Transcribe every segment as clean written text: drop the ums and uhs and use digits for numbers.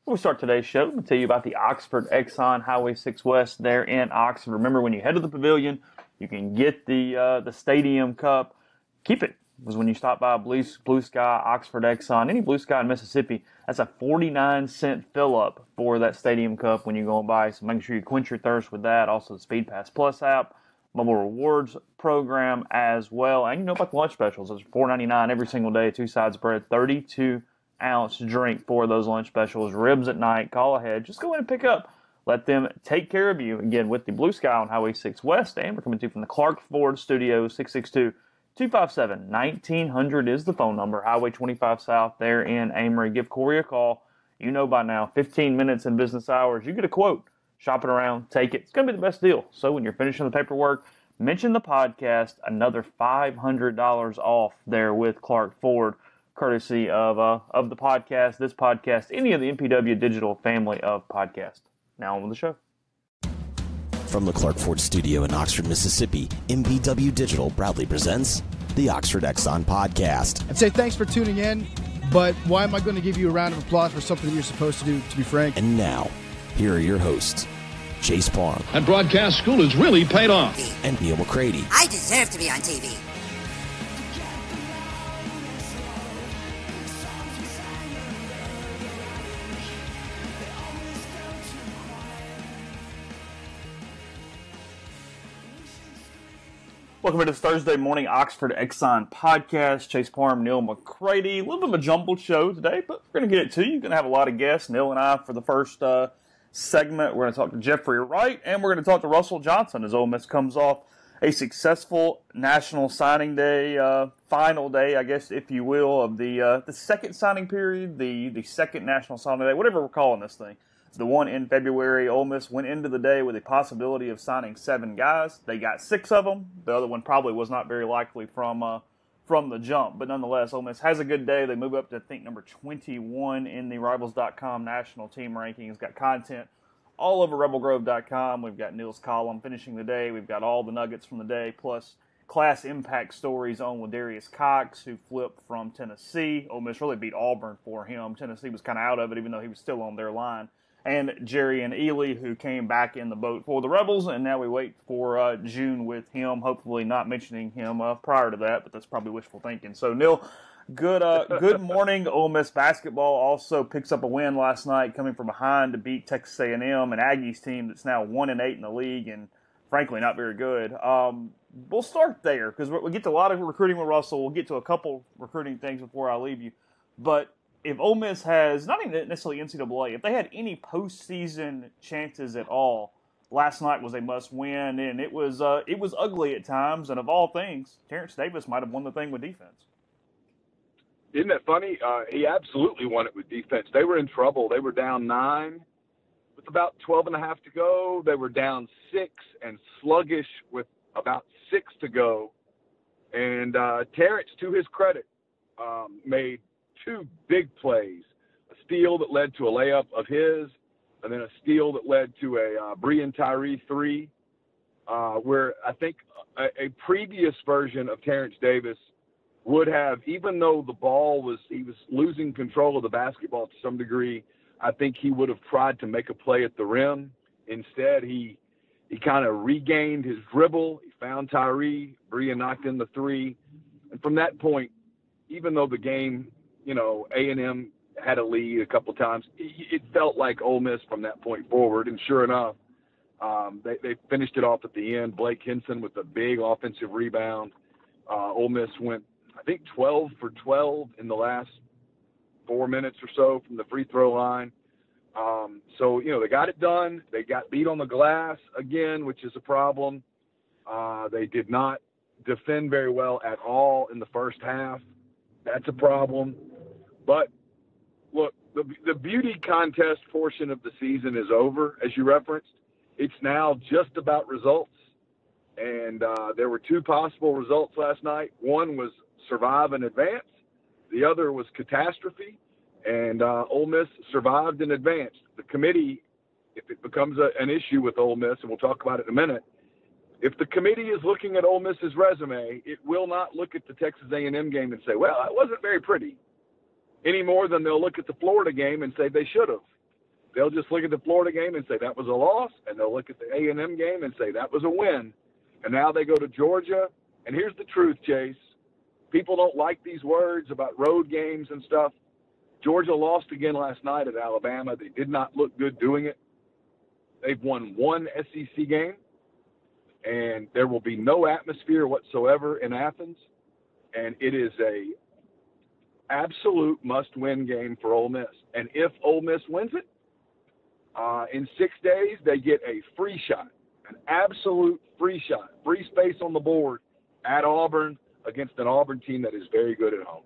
We'll start today's show and tell you about the Oxford Exxon Highway 6 West there in Oxford. Remember, when you head to the pavilion, you can get the Stadium Cup. Keep it, because when you stop by Blue Sky, Oxford Exxon, any Blue Sky in Mississippi, that's a 49-cent fill-up for that Stadium Cup when you go by. So make sure you quench your thirst with that. Also, the Speed Pass Plus app, mobile rewards program as well. And you know about the lunch specials. It's $4.99 every single day, 2 sides of bread, 32-ounce drink for those lunch specials. Ribs at night, call ahead. Just go in and pick up. Let them take care of you. Again, with the Blue Sky on Highway 6 West. And we're coming to you from the Clark Ford Studio, 662-257-1900 is the phone number. Highway 25 South there in Amory. Give Corey a call. You know by now, 15 minutes in business hours. You get a quote. Shop it around. Take it. It's going to be the best deal. So when you're finishing the paperwork, mention the podcast. Another $500 off there with Clark Ford, courtesy of the podcast, this podcast, any of the MPW Digital family of podcasts. Now on with the show. From the Clark Ford Studio in Oxford, Mississippi, MPW Digital proudly presents the Oxford Exxon Podcast. I'd say thanks for tuning in, but why am I going to give you a round of applause for something that you're supposed to do, to be frank? And now, here are your hosts, Chase Parham. That broadcast school has really paid off. And Neal McCready. I deserve to be on TV. Welcome to this Thursday morning Oxford Exxon podcast. Chase Parham, Neal McCready. A little bit of a jumbled show today, but we're going to get it to you. You're going to have a lot of guests. Neal and I, for the first segment, we're going to talk to Jeffrey Wright, and we're going to talk to Russell Johnson as Ole Miss comes off a successful National Signing Day, final day, I guess, if you will, of the second signing period, the second National Signing Day, whatever we're calling this thing. The one in February. Ole Miss went into the day with a possibility of signing 7 guys. They got 6 of them. The other one probably was not very likely from the jump. But nonetheless, Ole Miss has a good day. They move up to, I think, number 21 in the Rivals.com national team rankings. Got content all over RebelGrove.com. We've got Neal's column finishing the day. We've got all the nuggets from the day, plus class impact stories on Ladarius Cox, who flipped from Tennessee. Ole Miss really beat Auburn for him. Tennessee was kind of out of it, even though he was still on their line. And Jerry and Ely, who came back in the boat for the Rebels, and now we wait for June with him, hopefully not mentioning him prior to that, but that's probably wishful thinking. So, Neal, good morning. Ole Miss basketball also picks up a win last night, coming from behind to beat Texas A&M, an Aggies team that's now 1-8 in the league, and frankly not very good. We'll start there, because we'll get to a lot of recruiting with Russell. We'll get to a couple recruiting things before I leave you. But if Ole Miss has, not even necessarily NCAA, if they had any postseason chances at all, last night was a must-win, and it was ugly at times. And of all things, Terrence Davis might have won the thing with defense. Isn't that funny? He absolutely won it with defense. They were in trouble. They were down 9 with about 12 and a half to go. They were down 6 and sluggish with about 6 to go. And Terrence, to his credit, made 2 big plays, a steal that led to a layup of his, and then a steal that led to a Breein Tyree 3, where I think a previous version of Terrence Davis would have, even though he was losing control of the basketball to some degree, I think he would have tried to make a play at the rim. Instead, he kind of regained his dribble. He found Tyree. Breein knocked in the 3. And from that point, even though the game, A&M had a lead a couple times, it felt like Ole Miss from that point forward. And sure enough, they finished it off at the end. Blake Henson with a big offensive rebound. Ole Miss went, I think, 12 for 12 in the last 4 minutes or so from the free throw line. So, they got it done. They got beat on the glass again, which is a problem. They did not defend very well at all in the first half. That's a problem. But, look, the beauty contest portion of the season is over, as you referenced. It's now just about results. And there were 2 possible results last night. One was survive and advance. The other was catastrophe. And Ole Miss survived and advanced. The committee, if it becomes an issue with Ole Miss, and we'll talk about it in a minute, if the committee is looking at Ole Miss's resume, it will not look at the Texas A&M game and say, well, it wasn't very pretty, any more than they'll look at the Florida game and say they should have. They'll just look at the Florida game and say that was a loss, and they'll look at the A&M game and say that was a win. And now they go to Georgia. And here's the truth, Chase. People don't like these words about road games and stuff. Georgia lost again last night at Alabama. They did not look good doing it. They've won one SEC game, and there will be no atmosphere whatsoever in Athens. And it is a absolute must-win game for Ole Miss. And if Ole Miss wins it, in 6 days, they get a free shot, an absolute free shot, free space on the board at Auburn against an Auburn team that is very good at home.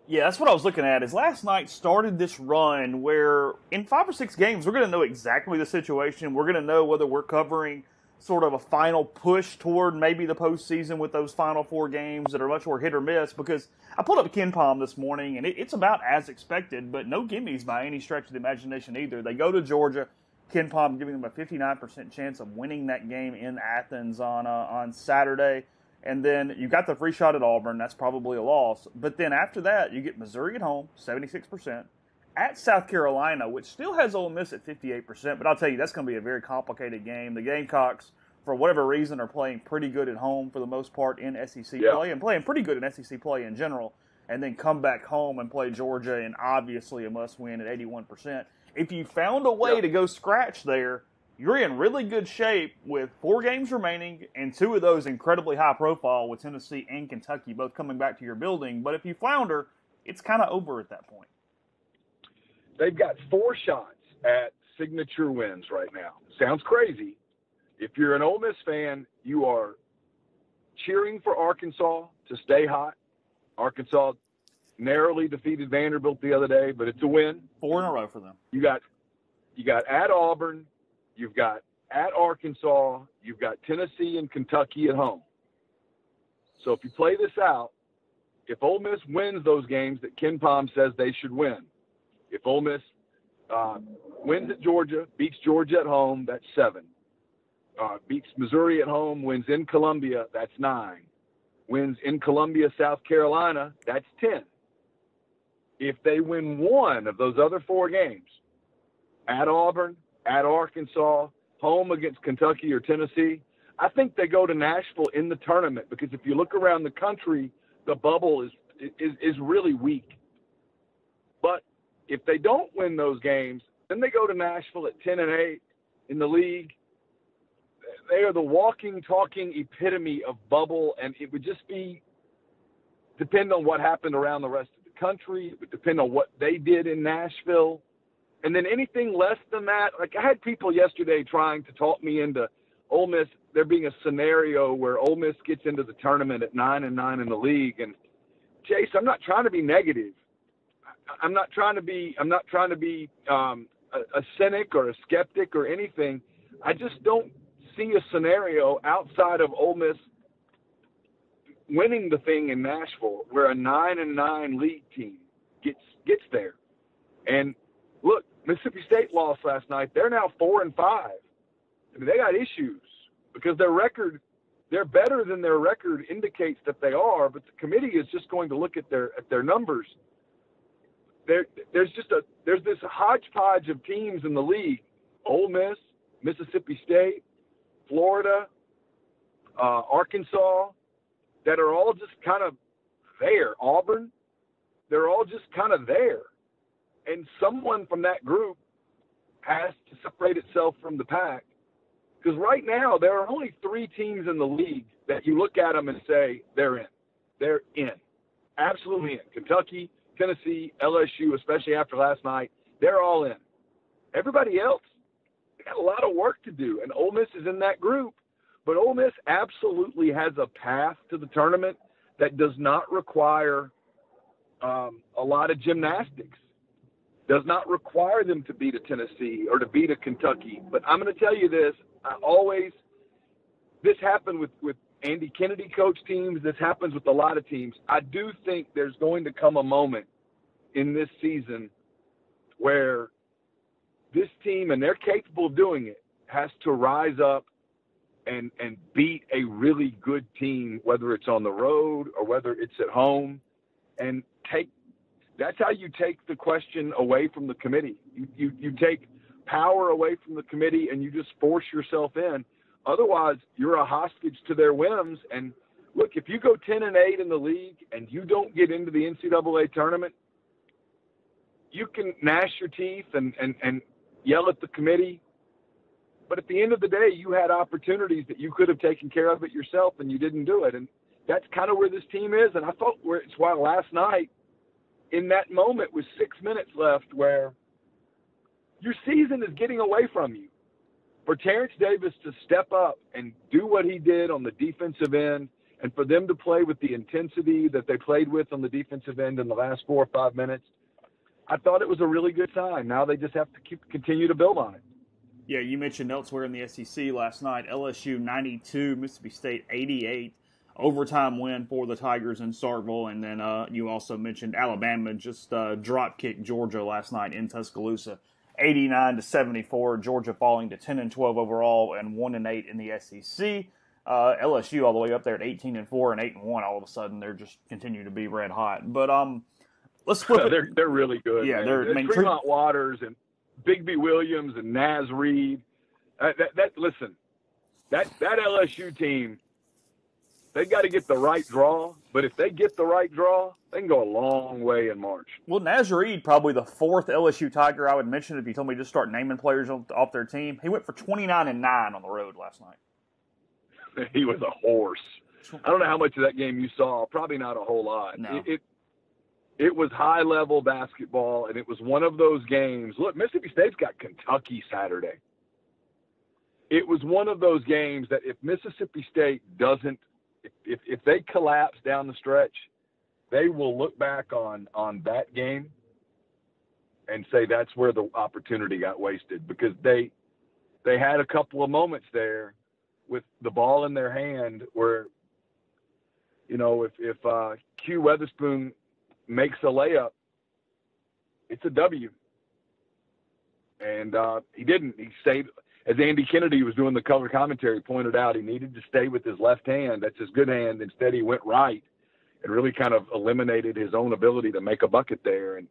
Yeah, that's what I was looking at, is last night started this run where in 5 or 6 games, we're going to know exactly the situation. We're going to know whether we're covering sort of a final push toward maybe the postseason with those final 4 games that are much more hit or miss, because I pulled up KenPom this morning, and it's about as expected, but no gimmies by any stretch of the imagination either. They go to Georgia, KenPom giving them a 59% chance of winning that game in Athens on Saturday. And then you got the free shot at Auburn. That's probably a loss. But then after that, you get Missouri at home, 76%. At South Carolina, which still has Ole Miss at 58%. But I'll tell you, that's going to be a very complicated game. The Gamecocks, for whatever reason, are playing pretty good at home for the most part in SEC play, and playing pretty good in SEC play in general. And then come back home and play Georgia, and obviously a must-win at 81%. If you found a way to go scratch there, you're in really good shape with 4 games remaining, and 2 of those incredibly high profile with Tennessee and Kentucky both coming back to your building. But if you flounder, it's kind of over at that point. They've got 4 shots at signature wins right now. Sounds crazy. If you're an Ole Miss fan, you are cheering for Arkansas to stay hot. Arkansas narrowly defeated Vanderbilt the other day, but it's a win. 4 in a row for them. You got at Auburn. You've got at Arkansas, you've got Tennessee and Kentucky at home. So if you play this out, if Ole Miss wins those games that KenPom says they should win, if Ole Miss wins at Georgia, beats Georgia at home, that's 7. Beats Missouri at home, wins in Columbia, that's 9. Wins in Columbia, South Carolina, that's 10. If they win one of those other 4 games, at Auburn, at Arkansas, home against Kentucky or Tennessee, I think they go to Nashville in the tournament, because if you look around the country, the bubble is really weak. But if they don't win those games, then they go to Nashville at 10-8 in the league. They are the walking, talking epitome of bubble, and it would just depend on what happened around the rest of the country. It would depend on what they did in Nashville. And then anything less than that, like I had people yesterday trying to talk me into Ole Miss, there being a scenario where Ole Miss gets into the tournament at 9-9 in the league. And Chase, I'm not trying to be negative. I'm not trying to be a cynic or a skeptic or anything. I just don't see a scenario outside of Ole Miss winning the thing in Nashville where a 9-9 league team gets there. And look, Mississippi State lost last night. They're now 4-5. I mean, they got issues because their record, they're better than their record indicates that they are, but the committee is just going to look at their numbers. There's this hodgepodge of teams in the league: Ole Miss, Mississippi State, Florida, Arkansas, that are all just kind of there. Auburn, they're all just kind of there. And someone from that group has to separate itself from the pack. Because right now, there are only 3 teams in the league that you look at them and say, they're in. They're in. Absolutely in. Kentucky, Tennessee, LSU, especially after last night, they're all in. Everybody else, they got a lot of work to do. And Ole Miss is in that group. But Ole Miss absolutely has a path to the tournament that does not require a lot of gymnastics. Does not require them to beat a Tennessee or to beat a Kentucky. But I'm going to tell you this, this happened with Andy Kennedy coach teams. This happens with a lot of teams. I do think there's going to come a moment in this season where this team, and they're capable of doing it, has to rise up and beat a really good team, whether it's on the road or whether it's at home, and that's how you take the question away from the committee. You take power away from the committee and you just force yourself in. Otherwise, you're a hostage to their whims. And look, if you go 10-8 in the league and you don't get into the NCAA tournament, you can gnash your teeth and yell at the committee. But at the end of the day, you had opportunities that you could have taken care of it yourself, and you didn't do it. And that's kind of where this team is. And I thought it's why last night, in that moment with 6 minutes left, where your season is getting away from you, for Terrence Davis to step up and do what he did on the defensive end, and for them to play with the intensity that they played with on the defensive end in the last 4 or 5 minutes, I thought it was a really good sign. Now they just have to continue to build on it. Yeah, you mentioned elsewhere in the SEC last night, LSU 92, Mississippi State 88, overtime win for the Tigers in Starkville, and then you also mentioned Alabama just drop-kicked Georgia last night in Tuscaloosa, 89-74, Georgia falling to 10-12 overall and 1-8 in the SEC. LSU all the way up there at 18-4 and 8-1. All of a sudden, they're just continue to be red hot. But let's flip it. They're really good. Yeah, man. Tremont Waters and Bigby Williams and Naz Reid. Listen, that LSU team, they got to get the right draw. But if they get the right draw, they can go a long way in March. Well, Naz Reid, probably the fourth LSU Tiger I would mention if you told me to just start naming players off their team. He went for 29-9 on the road last night. He was a horse. I don't know how much of that game you saw. Probably not a whole lot. No. It was high-level basketball, and it was one of those games. Look, Mississippi State's got Kentucky Saturday. It was one of those games that if Mississippi State doesn't – if they collapse down the stretch, they will look back on that game and say that's where the opportunity got wasted, because they had a couple of moments there with the ball in their hand where, you know, if Q Weatherspoon makes a layup, it's a W. And he didn't. He stayed, as Andy Kennedy was doing the color commentary, pointed out, he needed to stay with his left hand. That's his good hand. Instead, he went right and really kind of eliminated his own ability to make a bucket there. And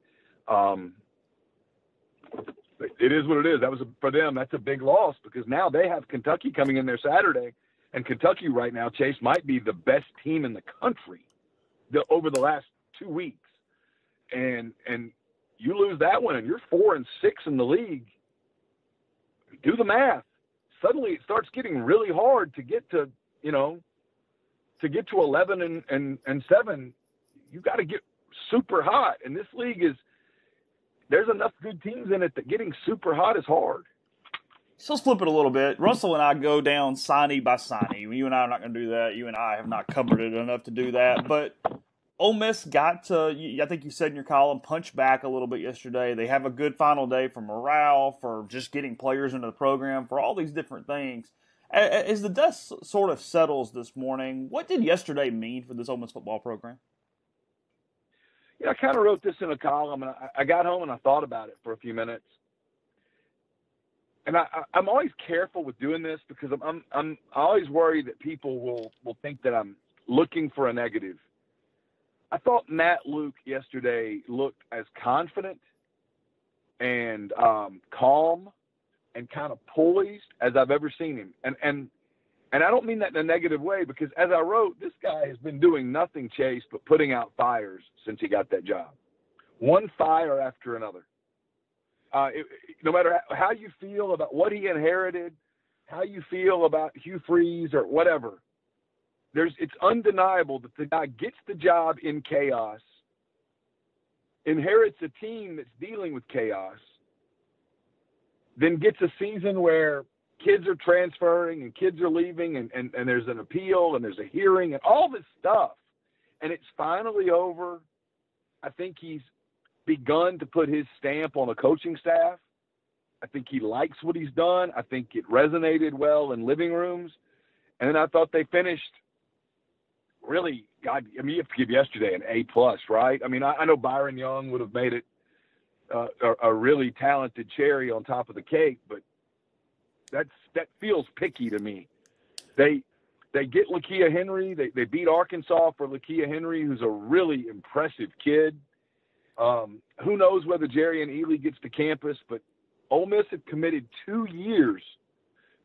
it is what it is. That was for them. That's a big loss, because now they have Kentucky coming in there Saturday, and Kentucky right now, Chase, might be the best team in the country over the last 2 weeks. And you lose that one, and you're 4-6 in the league. Do the math. Suddenly, it starts getting really hard to get to 11 and 7. You got to get super hot, and this league is. There's enough good teams in it that getting super hot is hard. So let's flip it a little bit. Russell and I go down signee by signee. You and I are not going to do that. You and I have not covered it enough to do that. But Ole Miss got to, I think you said in your column, punch back a little bit yesterday. They have a good final day for morale, for just getting players into the program, for all these different things. As the dust sort of settles this morning, what did yesterday mean for this Ole Miss football program? I kind of wrote this in a column, and I got home and I thought about it for a few minutes. And I'm always careful with doing this, because I'm always worried that people will think that I'm looking for a negative. I thought Matt Luke yesterday looked as confident and calm and kind of poised as I've ever seen him. And I don't mean that in a negative way, because as I wrote, this guy has been doing nothing, Chase, but putting out fires since he got that job. One fire after another. No matter how you feel about what he inherited, how you feel about Hugh Freeze or whatever, it's undeniable that the guy gets the job in chaos, inherits a team that's dealing with chaos, then gets a season where kids are transferring and kids are leaving and there's an appeal and there's a hearing and all this stuff. And it's finally over. I think he's begun to put his stamp on a coaching staff. I think he likes what he's done. I think it resonated well in living rooms. And then I thought they finished really, God, I mean, you have to give yesterday an A+, right? I mean, I know Byron Young would have made it a really talented cherry on top of the cake, but that feels picky to me. They get Lakia Henry. They beat Arkansas for Lakia Henry, who's a really impressive kid. Who knows whether Jerry and Ely gets to campus, but Ole Miss had committed 2 years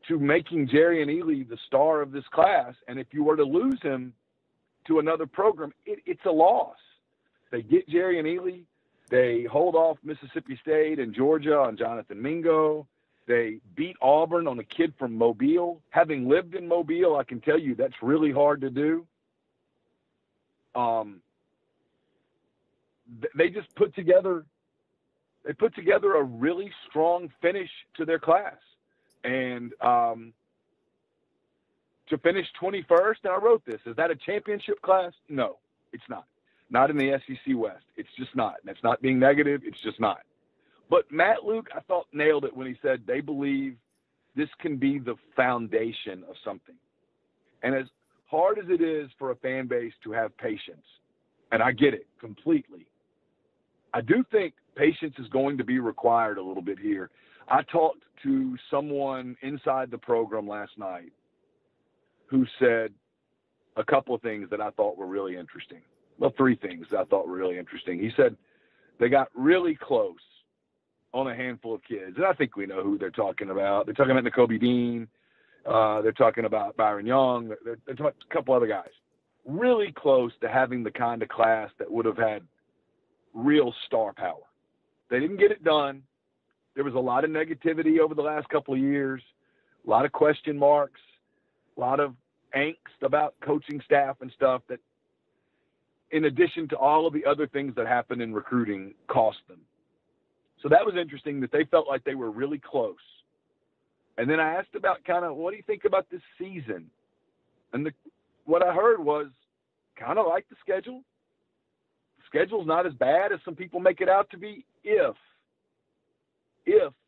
to making Jerry and Ely the star of this class, and if you were to lose him to another program, it's a loss. They get Jerry and Ely. They hold off Mississippi State and Georgia on Jonathan Mingo. They beat Auburn on a kid from Mobile. Having lived in Mobile, I can tell you that's really hard to do. They just put together a really strong finish to their class. And to finish 21st, and I wrote this, is that a championship class? No, it's not. Not in the SEC West. It's just not. And that's not being negative. It's just not. But Matt Luke, I thought, nailed it when he said they believe this can be the foundation of something. And as hard as it is for a fan base to have patience, and I get it completely, I do think patience is going to be required a little bit here. I talked to someone inside the program last night who said a couple of things that I thought were really interesting. Well, 3 things that I thought were really interesting. He said they got really close on a handful of kids. And I think we know who they're talking about. They're talking about N'Kobe Dean. They're talking about Byron Young. They're talking about a couple other guys. Really close to having the kind of class that would have had real star power. They didn't get it done. There was a lot of negativity over the last couple of years, a lot of question marks, a lot of angst about coaching staff and stuff that, in addition to all of the other things that happened in recruiting, cost them. So that was interesting that they felt like they were really close. And then I asked about kind of, what do you think about this season? And what I heard was kind of like the schedule. The schedule's not as bad as some people make it out to be if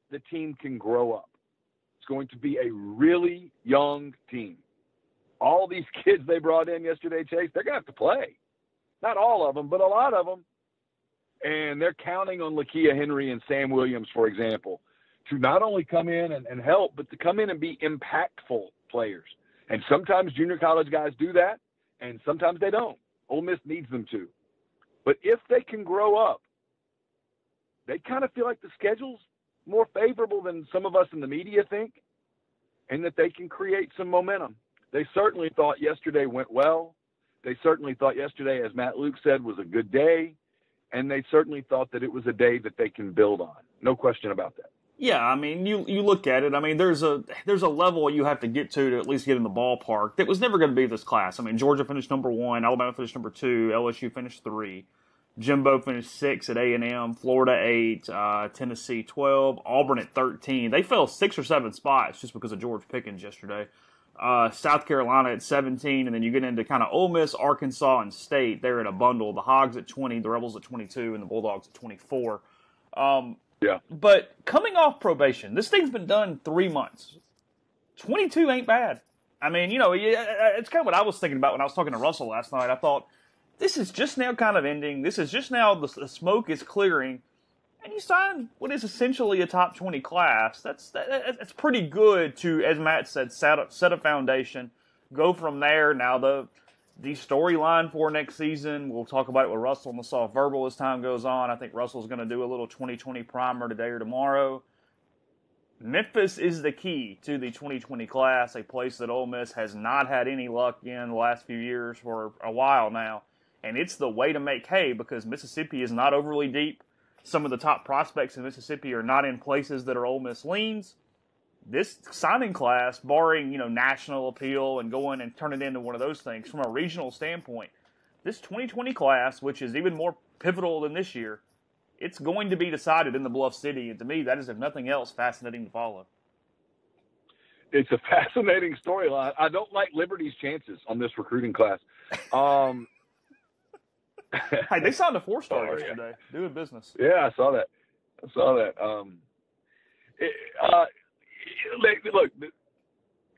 the team can grow up. It's going to be a really young team. All these kids they brought in yesterday, Chase, they're going to have to play. Not all of them, but a lot of them. And they're counting on Lakia Henry and Sam Williams, for example, to not only come in and help, but to come in and be impactful players. And sometimes junior college guys do that, and sometimes they don't. Ole Miss needs them to. But if they can grow up, they kind of feel like the schedule's more favorable than some of us in the media think, and that they can create some momentum. They certainly thought yesterday went well. They certainly thought yesterday, as Matt Luke said, was a good day. And they certainly thought that it was a day that they can build on. No question about that. Yeah, I mean, you look at it. I mean, there's a level you have to get to at least get in the ballpark that was never going to be this class. I mean, Georgia finished number 1, Alabama finished number 2, LSU finished 3, Jimbo finished 6 at A&M, Florida 8, Tennessee 12, Auburn at 13. They fell 6 or 7 spots just because of George Pickens yesterday. South Carolina at 17, and then you get into kind of Ole Miss, Arkansas, and State. They're in a bundle. The Hogs at 20, the Rebels at 22, and the Bulldogs at 24. Yeah. But coming off probation, this thing's been done 3 months. 22 ain't bad. I mean, it's kind of what I was thinking about when I was talking to Russell last night. I thought, this is just now kind of ending. This is just now the smoke is clearing. And you sign what is essentially a top 20 class. That's pretty good to, as Matt said, set a foundation, go from there. Now the storyline for next season, we'll talk about it with Russell and the soft verbal as time goes on. I think Russell's going to do a little 2020 primer today or tomorrow. Memphis is the key to the 2020 class, a place that Ole Miss has not had any luck in the last few years for a while now. And it's the way to make hay because Mississippi is not overly deep. Some of the top prospects in Mississippi are not in places that are Ole Miss leans. This signing class, barring, national appeal and going and turn it into one of those things, from a regional standpoint, this 2020 class, which is even more pivotal than this year, it's going to be decided in the Bluff City. And to me, that is, if nothing else, fascinating to follow. It's a fascinating storyline. I don't like Liberty's chances on this recruiting class. Hey, they signed a 4-star yesterday. Doing business. Yeah, I saw that. Look,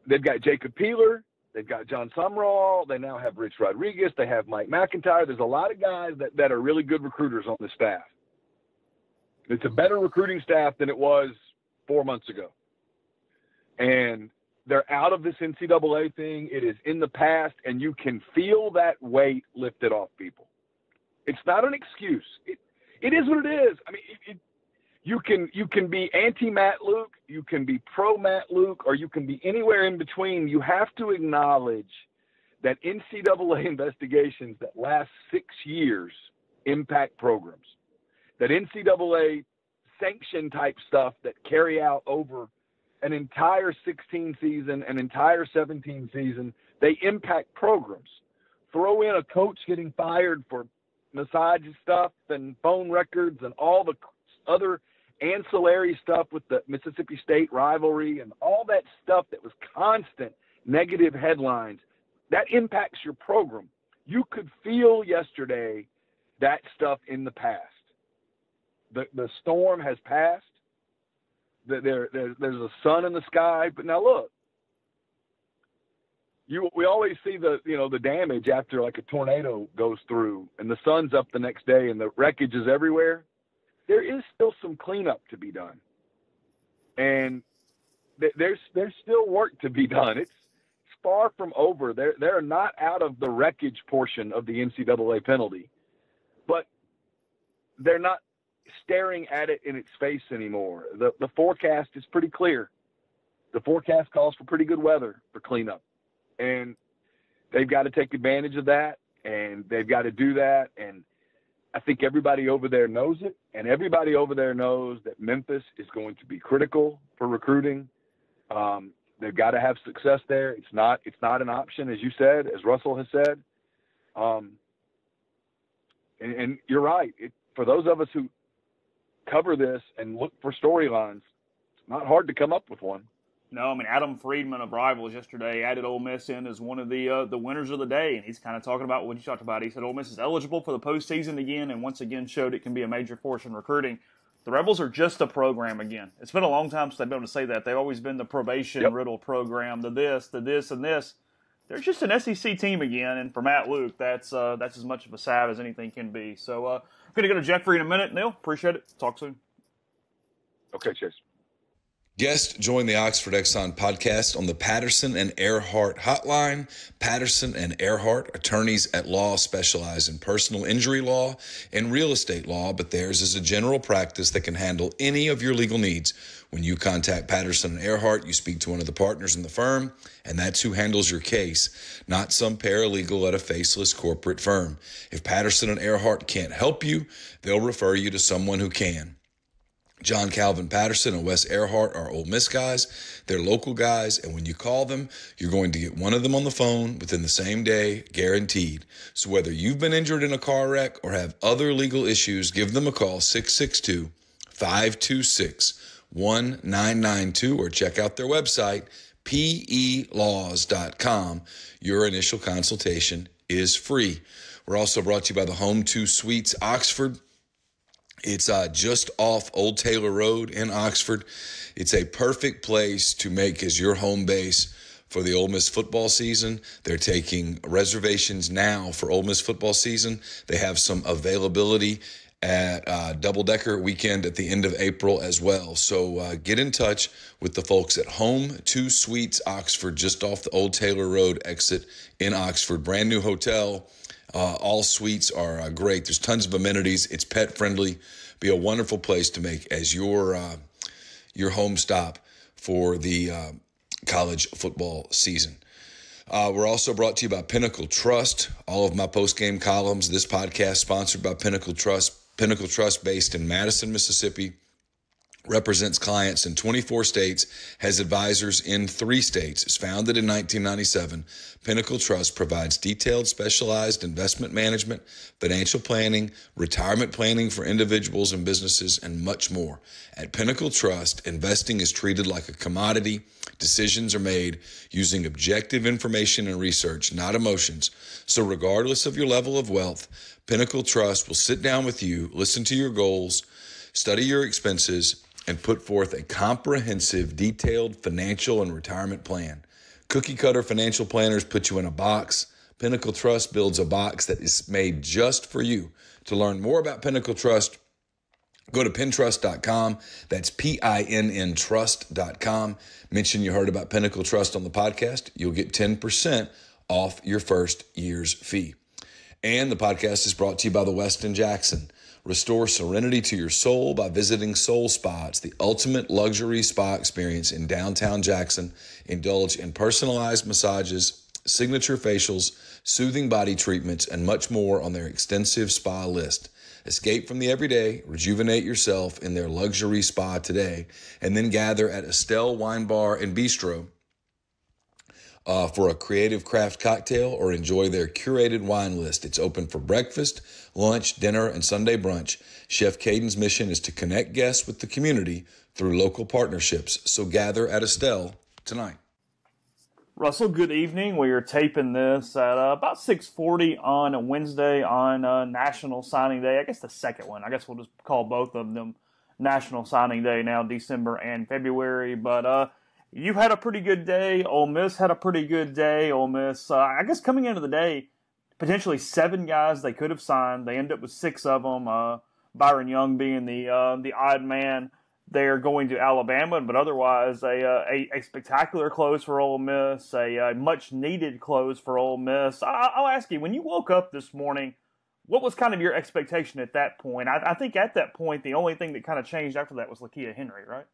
they've got Jacob Peeler. They've got John Sumrall. They now have Rich Rodriguez. They have Mike McIntyre. There's a lot of guys that are really good recruiters on the staff. It's a better recruiting staff than it was 4 months ago. And they're out of this NCAA thing. It is in the past, and you can feel that weight lifted off people. It's not an excuse. It is what it is. I mean, You can be anti-Matt Luke, you can be pro-Matt Luke, or you can be anywhere in between. You have to acknowledge that NCAA investigations that last 6 years impact programs. That NCAA sanction type stuff that carry out over an entire 16 season, an entire 17 season, they impact programs. Throw in a coach getting fired for massage stuff and phone records and all the other ancillary stuff with the Mississippi State rivalry and all that stuff that was constant negative headlines. That impacts your program. You could feel yesterday that stuff in the past. The storm has passed. There's a sun in the sky. But now look, we always see the damage after like a tornado goes through and the sun's up the next day and the wreckage is everywhere. There is still some cleanup to be done, and there's still work to be done. It's far from over. They're not out of the wreckage portion of the NCAA penalty, but they're not staring at it in its face anymore. The forecast is pretty clear. The forecast calls for pretty good weather for cleanup, and they've got to take advantage of that, and they've got to do that. And I think everybody over there knows it, and everybody over there knows that Memphis is going to be critical for recruiting. They've got to have success there. It's not an option, as you said, as Russell has said. And you're right. For those of us who cover this and look for storylines, it's not hard to come up with one. No, I mean, Adam Friedman of Rivals yesterday added Ole Miss in as one of the winners of the day, and he's kind of talking about what you talked about. He said Ole Miss is eligible for the postseason again, and once again showed it can be a major force in recruiting. The Rebels are just a program again. It's been a long time since they've been able to say that. They've always been the probation-riddled program, the this, and this. They're just an SEC team again, and for Matt Luke, that's as much of a salve as anything can be. So we're going to go to Jeffrey in a minute. Neal, appreciate it. Talk soon. Okay, Chase. Guests join the Oxford Exxon podcast on the Patterson and Earhart hotline. Patterson and Earhart, attorneys at law, specialize in personal injury law and real estate law, but theirs is a general practice that can handle any of your legal needs. When you contact Patterson and Earhart, you speak to one of the partners in the firm, and that's who handles your case, not some paralegal at a faceless corporate firm. If Patterson and Earhart can't help you, they'll refer you to someone who can. John Calvin Patterson and Wes Earhart are Ole Miss guys. They're local guys, and when you call them, you're going to get one of them on the phone within the same day, guaranteed. So whether you've been injured in a car wreck or have other legal issues, give them a call, 662-526-1992, or check out their website, pelaws.com. Your initial consultation is free. We're also brought to you by the Home 2 Suites Oxford. It's just off Old Taylor Road in Oxford. It's a perfect place to make as your home base for the Ole Miss football season. They're taking reservations now for Ole Miss football season. They have some availability at double-decker weekend at the end of April as well. So get in touch with the folks at Home 2 Suites Oxford, just off the Old Taylor Road exit in Oxford. Brand new hotel. All suites are great. There's tons of amenities. It's pet friendly. Be a wonderful place to make as your home stop for the college football season. We're also brought to you by Pinnacle Trust. All of my post-game columns, this podcast sponsored by Pinnacle Trust. Pinnacle Trust, based in Madison, Mississippi, represents clients in 24 states, has advisors in 3 states. It's founded in 1997. Pinnacle Trust provides detailed, specialized investment management, financial planning, retirement planning for individuals and businesses, and much more. At Pinnacle Trust, investing is treated like a commodity. Decisions are made using objective information and research, not emotions. So regardless of your level of wealth, Pinnacle Trust will sit down with you, listen to your goals, study your expenses, and put forth a comprehensive, detailed financial and retirement plan. Cookie-cutter financial planners put you in a box. Pinnacle Trust builds a box that is made just for you. To learn more about Pinnacle Trust, go to pintrust.com. That's PINN trust.com. Mention you heard about Pinnacle Trust on the podcast. You'll get 10% off your first year's fee. And the podcast is brought to you by the Westin Jackson. Restore serenity to your soul by visiting Soul Spa. It's the ultimate luxury spa experience in downtown Jackson. Indulge in personalized massages, signature facials, soothing body treatments, and much more on their extensive spa list. Escape from the everyday, rejuvenate yourself in their luxury spa today, and then gather at Estelle Wine Bar and Bistro for a creative craft cocktail or enjoy their curated wine list. It's open for breakfast, lunch, dinner, and Sunday brunch. Chef Caden's mission is to connect guests with the community through local partnerships. So gather at Estelle tonight. Russell, good evening. We are taping this at about 6:40 on a Wednesday on National Signing Day. I guess the second one. I guess we'll just call both of them National Signing Day now, December and February. But you had a pretty good day. Ole Miss had a pretty good day. Ole Miss, I guess coming into the day, potentially 7 guys they could have signed. They end up with 6 of them. Byron Young being the odd man. They're going to Alabama, but otherwise a spectacular close for Ole Miss, a much-needed close for Ole Miss. I'll ask you, when you woke up this morning, what was kind of your expectation at that point? I think at that point, the only thing that kind of changed after that was Lakia Henry, right?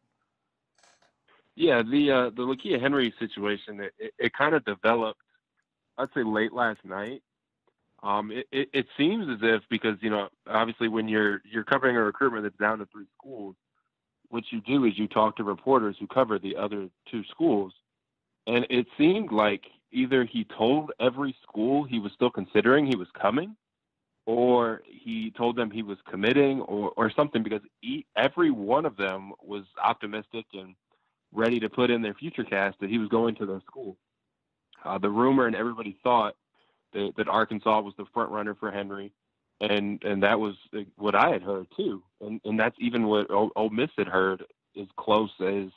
Yeah, the Lakia Henry situation, it kind of developed, I'd say, late last night. It seems as if, because, obviously when you're covering a recruitment that's down to 3 schools, what you do is you talk to reporters who cover the other 2 schools. And it seemed like either he told every school he was still considering he was coming, or he told them he was committing or something, because every one of them was optimistic and ready to put in their future cast that he was going to their school. The rumor and everybody thought that Arkansas was the front runner for Henry. And that was what I had heard too. And that's even what Ole Miss had heard as close as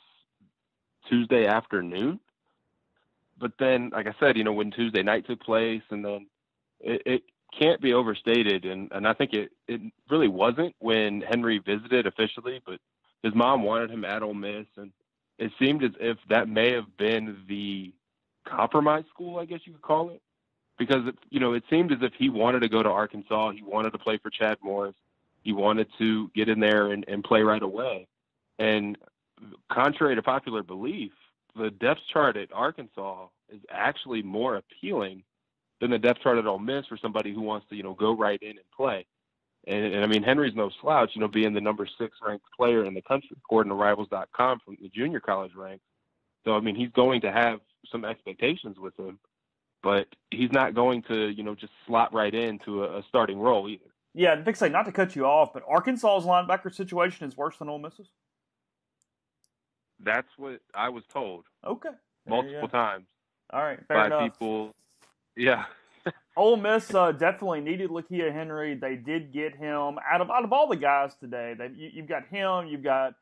Tuesday afternoon. But then, like I said, when Tuesday night took place, and then it can't be overstated. And I think it really wasn't when Henry visited officially, but his mom wanted him at Ole Miss. And it seemed as if that may have been the compromise school, I guess you could call it. Because, it seemed as if he wanted to go to Arkansas. He wanted to play for Chad Morris. He wanted to get in there and play right away. And contrary to popular belief, the depth chart at Arkansas is actually more appealing than the depth chart at Ole Miss for somebody who wants to, go right in and play. And I mean, Henry's no slouch, being the number 6 ranked player in the country, according to Rivals.com from the junior college ranks. So, I mean, he's going to have some expectations with him. But he's not going to, just slot right into a starting role either. Yeah, Vic, say, not to cut you off, but Arkansas's linebacker situation is worse than Ole Miss's? That's what I was told. Okay. Multiple times. All right, fair enough. By people, yeah. Ole Miss definitely needed Lakia Henry. They did get him. Out of all the guys today, you've got him, you've got,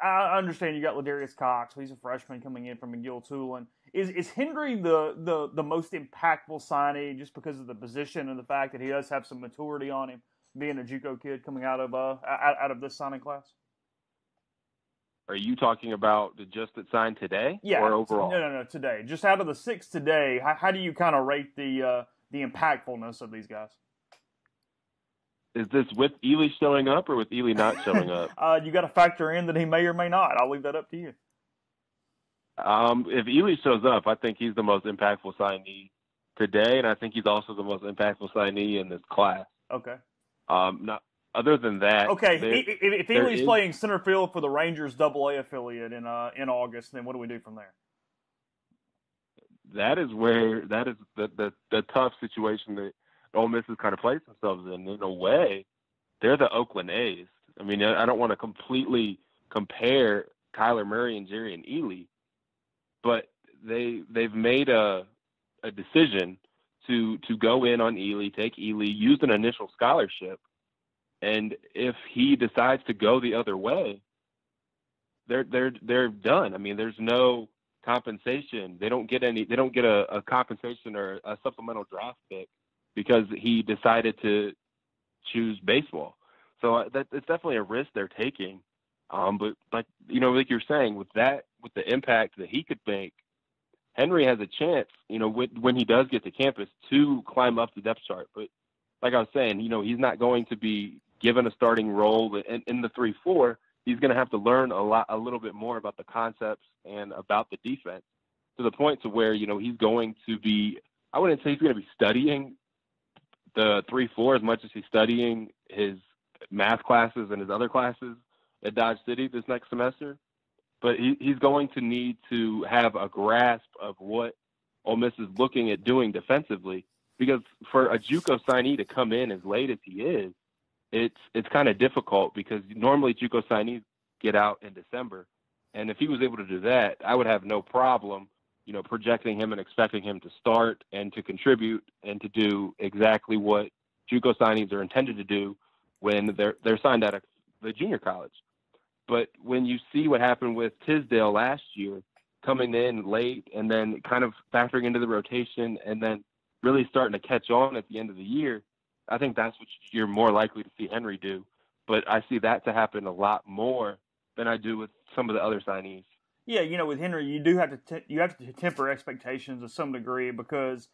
I understand you got Ladarius Cox. He's a freshman coming in from McGill-Tulane. Is Henry the most impactful signee just because of the position and the fact that he does have some maturity on him, being a JUCO kid coming out of this signing class? Are you talking about the just that signed today, or overall? No, today. Just out of the 6 today, how do you kind of rate the impactfulness of these guys? Is this with Ely showing up or with Ely not showing up? You got to factor in that he may or may not. I'll leave that up to you. If Ely shows up, I think he's the most impactful signee today, and I think he's also the most impactful signee in this class. Okay. Not other than that. Okay. If Ely's playing center field for the Rangers AA affiliate in August, then what do we do from there? That is the tough situation that Ole Miss has kind of placed themselves in. In a way, they're the Oakland A's. I mean, I don't want to completely compare Kyler Murray and Jerry and Ely, but they've made a decision to go in on Ely, take Ely, use an initial scholarship, and if he decides to go the other way, they're done. I mean, there's no compensation. They don't get a compensation or a supplemental draft pick because he decided to choose baseball. So it's definitely a risk they're taking. But like you're saying, with the impact that he could make, Henry has a chance, when he does get to campus, to climb up the depth chart. But like I was saying, he's not going to be given a starting role in the 3-4. He's going to have to learn a little bit more about the concepts and about the defense, to the point to where, he's going to be, I wouldn't say he's going to be studying the 3-4 as much as he's studying his math classes and his other classes at Dodge City this next semester. But he's going to need to have a grasp of what Ole Miss is looking at doing defensively, because for a JUCO signee to come in as late as he is, it's kind of difficult, because normally JUCO signees get out in December. And if he was able to do that, I would have no problem, projecting him and expecting him to start and to contribute and to do exactly what JUCO signees are intended to do when they're signed out of the junior college. But when you see what happened with Tisdale last year, coming in late and then kind of factoring into the rotation and then really starting to catch on at the end of the year, I think that's what you're more likely to see Henry do. But I see that to happen a lot more than I do with some of the other signees. Yeah, with Henry, you do have to temper expectations to some degree, because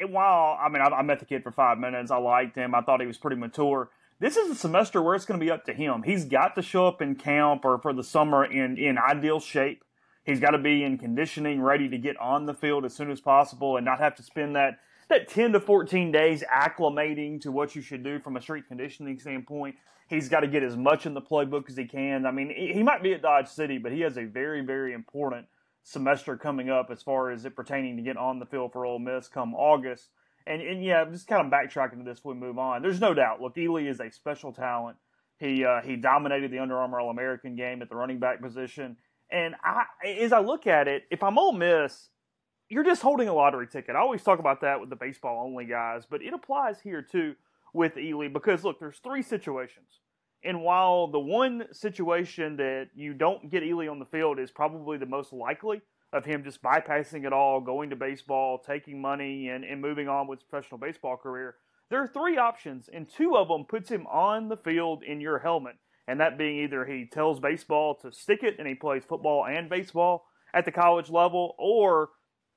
while I met the kid for 5 minutes, I liked him, I thought he was pretty mature. This is a semester where it's going to be up to him. He's got to show up in camp or for the summer in ideal shape. He's got to be in conditioning, ready to get on the field as soon as possible and not have to spend that 10 to 14 days acclimating to what you should do from a strength conditioning standpoint. He's got to get as much in the playbook as he can. I mean, he might be at Dodge City, but he has a very, very important semester coming up as far as it pertaining to get on the field for Ole Miss come August. And yeah, just kind of backtracking to this before we move on. There's no doubt. Look, Ely is a special talent. He dominated the Under Armour All-American game at the running back position. And as I look at it, if I'm Ole Miss, you're just holding a lottery ticket. I always talk about that with the baseball-only guys, but it applies here too with Ely, because, look, there's 3 situations. And while the one situation that you don't get Ely on the field is probably the most likely, of him just bypassing it all, going to baseball, taking money, and moving on with his professional baseball career, there are 3 options, and 2 of them puts him on the field in your helmet. And that being either he tells baseball to stick it and he plays football and baseball at the college level, or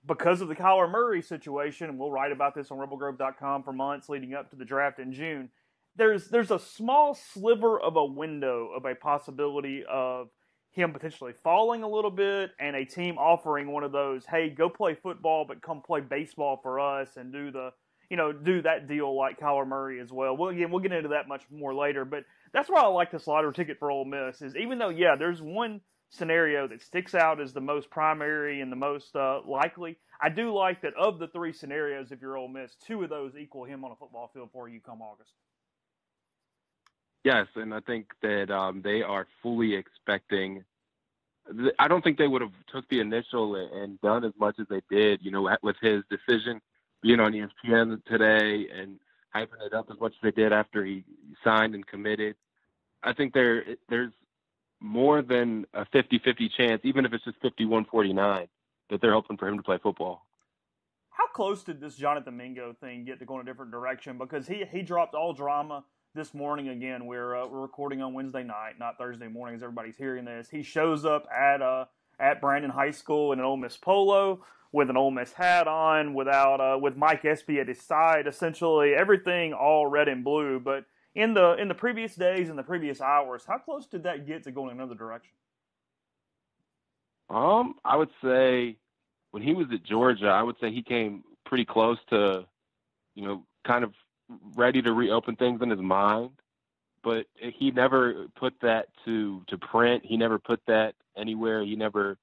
because of the Kyler Murray situation, and we'll write about this on rebelgrove.com for months leading up to the draft in June, there's a small sliver of a window of a possibility of him potentially falling a little bit and a team offering one of those, hey, go play football but come play baseball for us and do that deal like Kyler Murray as well. Well, again, we'll get into that much more later, but that's why I like this lottery ticket for Ole Miss, is even though, yeah, there's one scenario that sticks out as the most primary and the most likely, I do like that of the 3 scenarios, if you're Ole Miss, 2 of those equal him on a football field for you come August. Yes, and I think that they are fully expecting. I don't think they would have took the initial and done as much as they did, with his decision being on ESPN today and hyping it up as much as they did after he signed and committed. I think there's more than a 50-50 chance, even if it's just 51-49, that they're hoping for him to play football. How close did this Jonathan Mingo thing get to go in a different direction? Because he dropped all drama this morning. Again, we're recording on Wednesday night, not Thursday morning as everybody's hearing this. He shows up at Brandon High School in an Ole Miss polo with an Ole Miss hat on, with Mike Espy at his side, essentially everything all red and blue. But in the previous days and the previous hours, how close did that get to going another direction? I would say when he was at Georgia, I would say he came pretty close to, kind of ready to reopen things in his mind, but he never put that to print. He never put that anywhere. He never,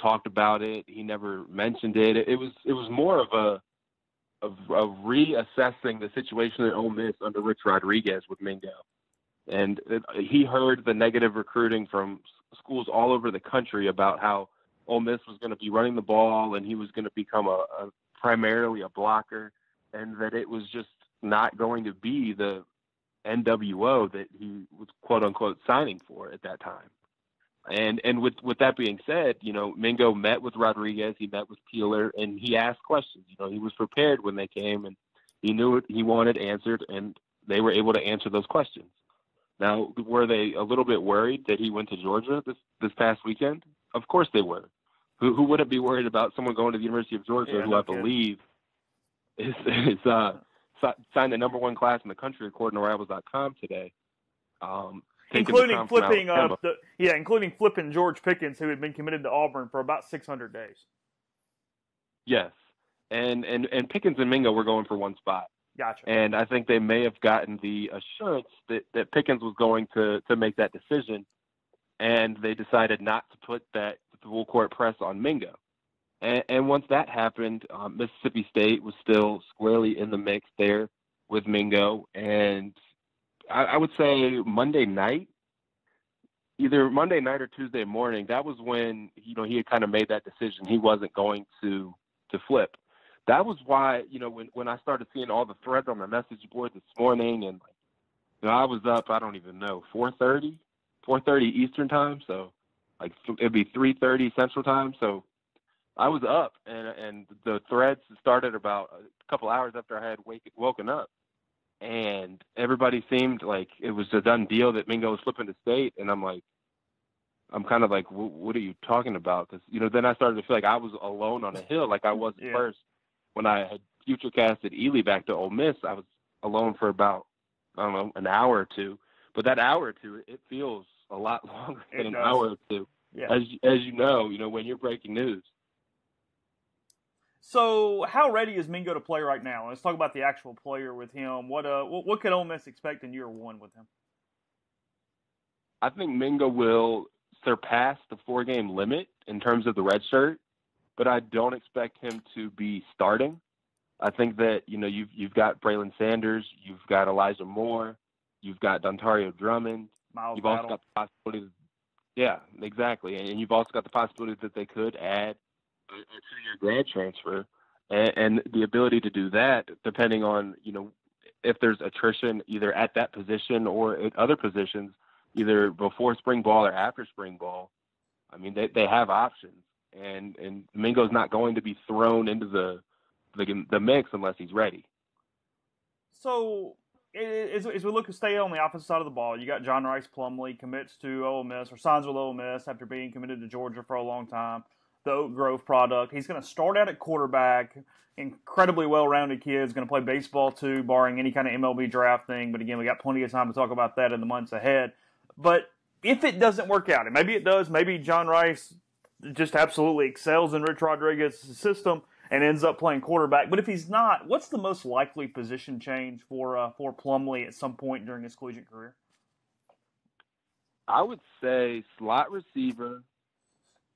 talked about it. He never mentioned it. It was more of reassessing the situation at Ole Miss under Rich Rodriguez with Mingo. And he heard the negative recruiting from schools all over the country about how Ole Miss was going to be running the ball and he was going to become primarily a blocker, and that it was just not going to be the NWO that he was quote unquote signing for at that time. And with that being said, Mingo met with Rodriguez, he met with Peeler, and he asked questions. He was prepared when they came, and he knew what he wanted answered, and they were able to answer those questions. Now, were they a little bit worried that he went to Georgia this past weekend? Of course they were. Who wouldn't be worried about someone going to the University of Georgia, who I believe is signed the number 1 class in the country according to Rivals.com today. Including flipping George Pickens, who had been committed to Auburn for about 600 days. Yes, and Pickens and Mingo were going for one spot. Gotcha. And I think they may have gotten the assurance that Pickens was going to make that decision, and they decided not to put that full court press on Mingo. And once that happened, Mississippi State was still squarely in the mix there with Mingo. And I would say Monday night, either Monday night or Tuesday morning, that was when, he had kind of made that decision. He wasn't going to flip. That was why, when I started seeing all the threads on the message board this morning, and I was up, I don't even know, 4:30 Eastern time. So it'd be 3:30 Central time. So I was up, and the threads started about a couple hours after I had woken up, and everybody seemed like it was a done deal that Mingo was flipping to State, and I'm kind of like, what are you talking about? Because then I started to feel like I was alone on a hill, like I was at first when I had future casted Ely back to Ole Miss. I was alone for about, I don't know, an hour or two, but that hour or two, it feels a lot longer than an hour or two. Yeah. As you know, when you're breaking news. So how ready is Mingo to play right now? Let's talk about the actual player with him. What could Ole Miss expect in year 1 with him? I think Mingo will surpass the 4-game limit in terms of the red shirt, but I don't expect him to be starting. I think that, you've got Braylon Sanders, you've got Elijah Moore, you've got Dontario Drummond. You've also got the possibility. Yeah, exactly. And you've also got the possibility that they could add a 2-year grad transfer, and the ability to do that, depending on, if there's attrition either at that position or at other positions, either before spring ball or after spring ball. I mean, they have options, and Mingo's not going to be thrown into the mix unless he's ready. So as we look to stay on the offensive side of the ball, you got John Rice Plumlee commits to Ole Miss, or signs with Ole Miss after being committed to Georgia for a long time. The Oak Grove product. He's going to start out at quarterback. Incredibly well-rounded kid. He's going to play baseball too, barring any kind of MLB draft thing. But again, we got plenty of time to talk about that in the months ahead. But if it doesn't work out, and maybe it does, maybe John Rice just absolutely excels in Rich Rodriguez's system and ends up playing quarterback. But if he's not, what's the most likely position change for Plumlee at some point during his collegiate career? I would say slot receiver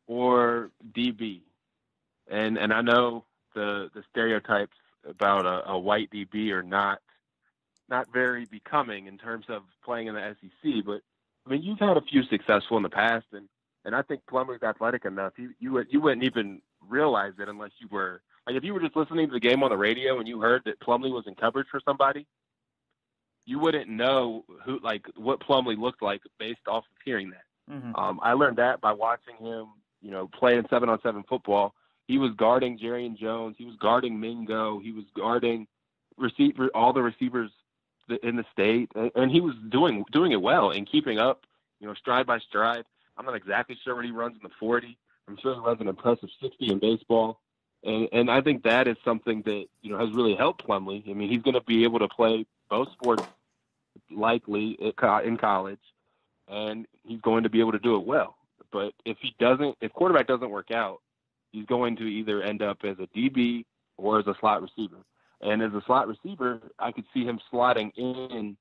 or DB. And I know the stereotypes about a white DB are not very becoming in terms of playing in the SEC, but I mean, you've had a few successful in the past, and I think Plumlee's athletic enough. You wouldn't even realize it unless you were, like, if you were just listening to the game on the radio and you heard that Plumlee was in coverage for somebody, you wouldn't know what Plumlee looked like based off of hearing that. Mm-hmm. I learned that by watching him, play in 7-on-7 football. He was guarding Jerry Jones. He was guarding Mingo. He was guarding all the receivers in the state, and he was doing it well and keeping up, stride by stride. I'm not exactly sure what he runs in the 40. I'm sure he runs an impressive 60 in baseball, and I think that is something that has really helped Plumlee. I mean, he's going to be able to play both sports likely in college, and he's going to be able to do it well. But if quarterback doesn't work out, he's going to either end up as a DB or as a slot receiver. And as a slot receiver, I could see him slotting in,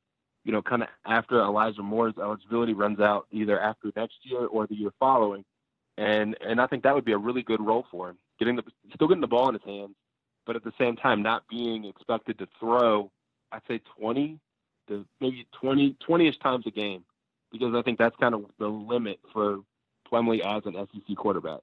kind of after Elijah Moore's eligibility runs out, either after next year or the year following. And I think that would be a really good role for him, still getting the ball in his hands, but at the same time not being expected to throw, I'd say 20 to maybe 20-ish times a game, because I think that's kind of the limit for Plumlee as an SEC quarterback.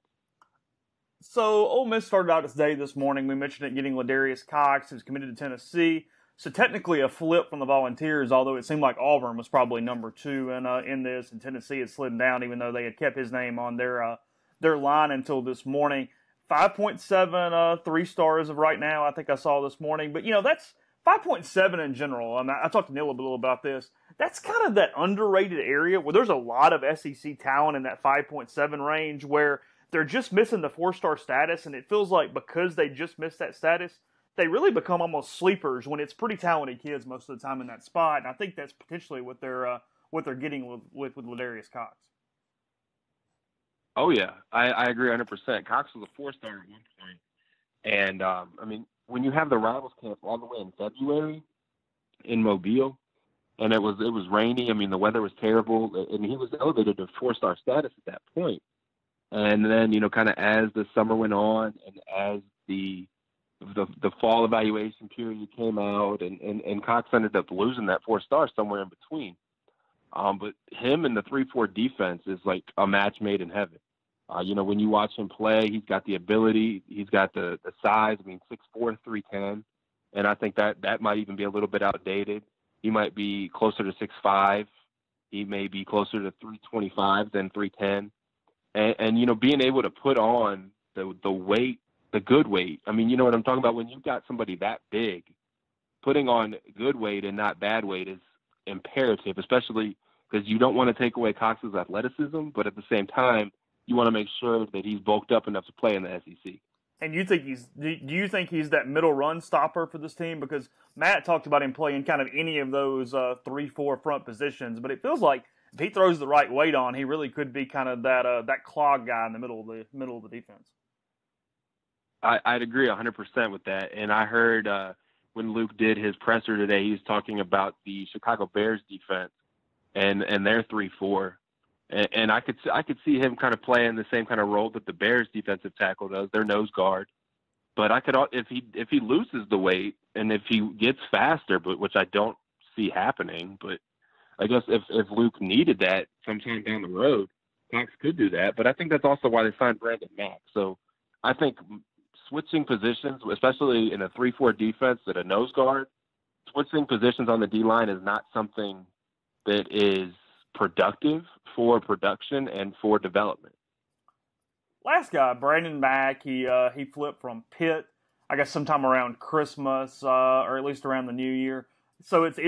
So Ole Miss started out its day this morning. We mentioned it getting Ladarius Cox, who's committed to Tennessee. So technically a flip from the Volunteers, although it seemed like Auburn was probably number 2 in this, and Tennessee had slid down, even though they had kept his name on their line until this morning. 5.7 3-star as of right now, I think I saw this morning. But, that's 5.7 in general. I talked to Neal a little about this. That's kind of that underrated area where there's a lot of SEC talent in that 5.7 range where they're just missing the 4-star status, and it feels like because they just missed that status, they really become almost sleepers when it's pretty talented kids most of the time in that spot. And I think that's potentially what they're getting with Ladarius Cox. Oh yeah, I agree 100%. Cox was a 4-star at one point, and I mean, when you have the Rivals camp all the way in February in Mobile, and it was rainy. I mean, the weather was terrible, and he was elevated to 4-star status at that point. And then, you know, kind of as the summer went on, and as the fall evaluation period came out, and Cox ended up losing that 4-star somewhere in between. But him and the 3-4 defense is like a match made in heaven. You know, when you watch him play, he's got the ability, he's got the size. I mean, 6'4", 310, and I think that might even be a little bit outdated. He might be closer to 6'5". He may be closer to 325 than 310. And you know, being able to put on the weight, the good weight. I mean, you know what I'm talking about? When you've got somebody that big, putting on good weight and not bad weight is imperative, especially because you don't want to take away Cox's athleticism, but at the same time, you want to make sure that he's bulked up enough to play in the SEC. And do you think he's that middle run stopper for this team? Because Matt talked about him playing kind of any of those 3-4 front positions, but it feels like if he throws the right weight on, he really could be kind of that clog guy in the middle of the defense. I'd agree 100% with that. And I heard when Luke did his presser today, he was talking about the Chicago Bears defense and their 3-4. And I could see him kind of playing the same kind of role that the Bears defensive tackle does, their nose guard. But I could, if he loses the weight and if he gets faster, but which I don't see happening, but I guess if Luke needed that sometime down the road, Cox could do that. But I think that's also why they signed Brandon Mack. So I think switching positions, especially in a 3-4 defense at a nose guard, switching positions on the D-line is not something that is productive for production and for development. Last guy, Brandon Mack, he flipped from Pitt, I guess sometime around Christmas or at least around the New Year. So it's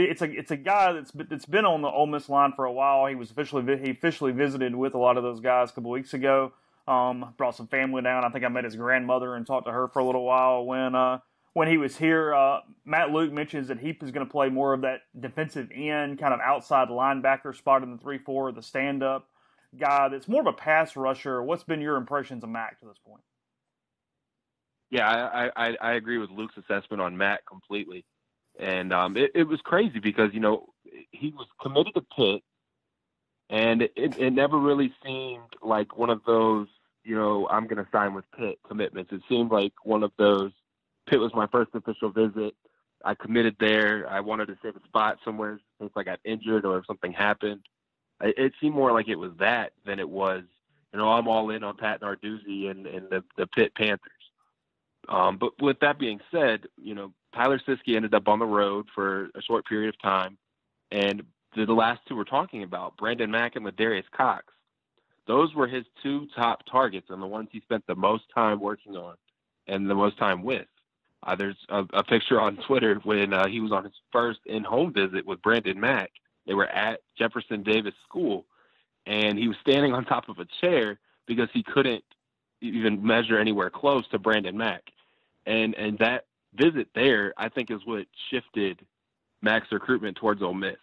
a guy that's been on the Ole Miss line for a while. He officially visited with a lot of those guys a couple weeks ago. Brought some family down. I think I met his grandmother and talked to her for a little while when he was here. Matt Luke mentions that he is going to play more of that defensive end, kind of outside linebacker spot in the 3-4, the stand-up guy that's more of a pass rusher. What's been your impressions of Matt to this point? Yeah, I agree with Luke's assessment on Matt completely. And it was crazy because, you know, he was committed to Pitt, and it never really seemed like one of those, you know, I'm going to sign with Pitt commitments. It seemed like one of those, Pitt was my first official visit. I committed there. I wanted to save a spot somewhere if I got injured or if something happened. It seemed more like it was that than it was, you know, I'm all in on Pat Narduzzi and the Pitt Panthers. But with that being said, you know, Tyler Siskey ended up on the road for a short period of time. And the last two we're talking about, Brandon Mack and Ladarius Cox, those were his two top targets and the ones he spent the most time working on and the most time with. There's a picture on Twitter when he was on his first in-home visit with Brandon Mack. They were at Jefferson Davis School, and he was standing on top of a chair because he couldn't even measure anywhere close to Brandon Mack. And that visit there, I think, is what shifted Mack's recruitment towards Ole Miss.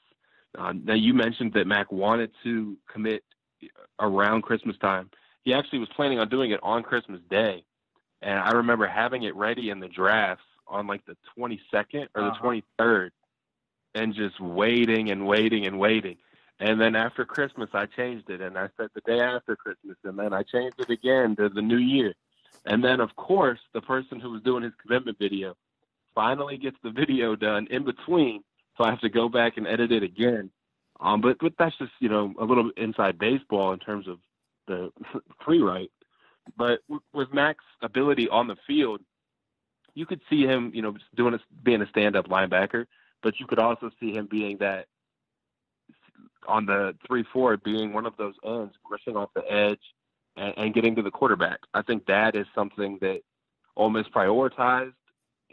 Now, you mentioned that Mack wanted to commit around Christmas time. He actually was planning on doing it on Christmas Day. And I remember having it ready in the drafts on like the 22nd or the 23rd and just waiting and waiting and waiting. And then after Christmas, I changed it. And I said the day after Christmas. And then I changed it again to the new year. And then, of course, the person who was doing his commitment video finally gets the video done in between. So I have to go back and edit it again. But that's just, you know, a little inside baseball in terms of the pre-write. But with Mack's ability on the field, you could see him, you know, being a stand-up linebacker, but you could also see him being that on the 3-4, being one of those ends, rushing off the edge and getting to the quarterback. I think that is something that Ole Miss prioritized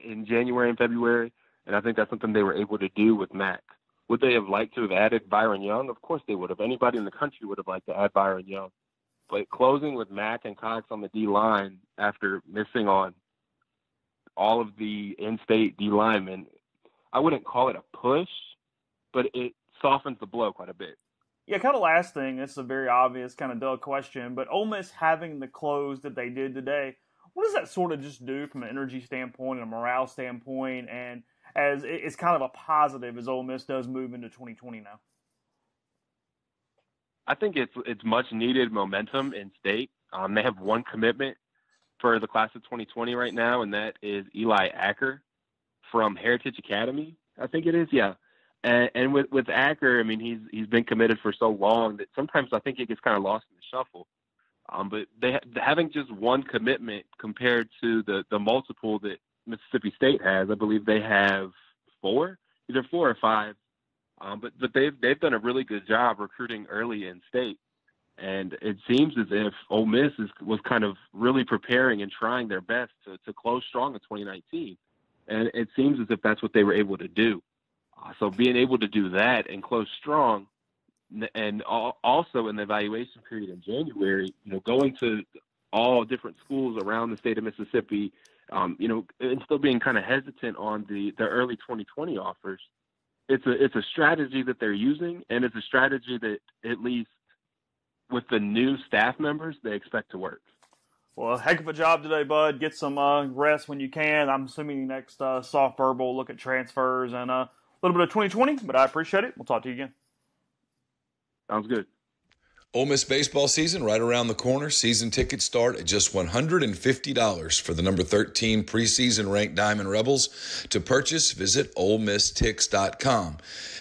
in January and February, and I think that's something they were able to do with Mack. Would they have liked to have added Byron Young? Of course they would have. Anybody in the country would have liked to add Byron Young. But closing with Mack and Cox on the D-line after missing on all of the in-state D linemen, I wouldn't call it a push, but it softens the blow quite a bit. Yeah, kind of last thing, it's a very obvious kind of dull question, but Ole Miss having the close that they did today, what does that sort of just do from an energy standpoint and a morale standpoint, and as it's kind of a positive as Ole Miss does move into 2020 now? I think it's much needed momentum in state. They have one commitment for the class of 2020 right now, and that is Eli Acker from Heritage Academy, I think it is, yeah. And with Acker, I mean, he's been committed for so long that sometimes I think it gets kind of lost in the shuffle. But having just one commitment compared to the multiple that Mississippi State has, I believe they have either four or five. But they've done a really good job recruiting early in state. And it seems as if Ole Miss was kind of really preparing and trying their best to close strong in 2019. And it seems as if that's what they were able to do. So being able to do that and close strong, and also in the evaluation period in January, going to all different schools around the state of Mississippi, and still being kind of hesitant on the early 2020 offers. It's a strategy that they're using, and it's a strategy that at least with the new staff members, they expect to work. Well, heck of a job today, bud. Get some rest when you can. I'm assuming next soft verbal look at transfers and a little bit of 2020, but I appreciate it. We'll talk to you again. Sounds good. Ole Miss baseball season right around the corner. Season tickets start at just $150 for the number 13 preseason ranked Diamond Rebels. To purchase, visit OleMissTix.com.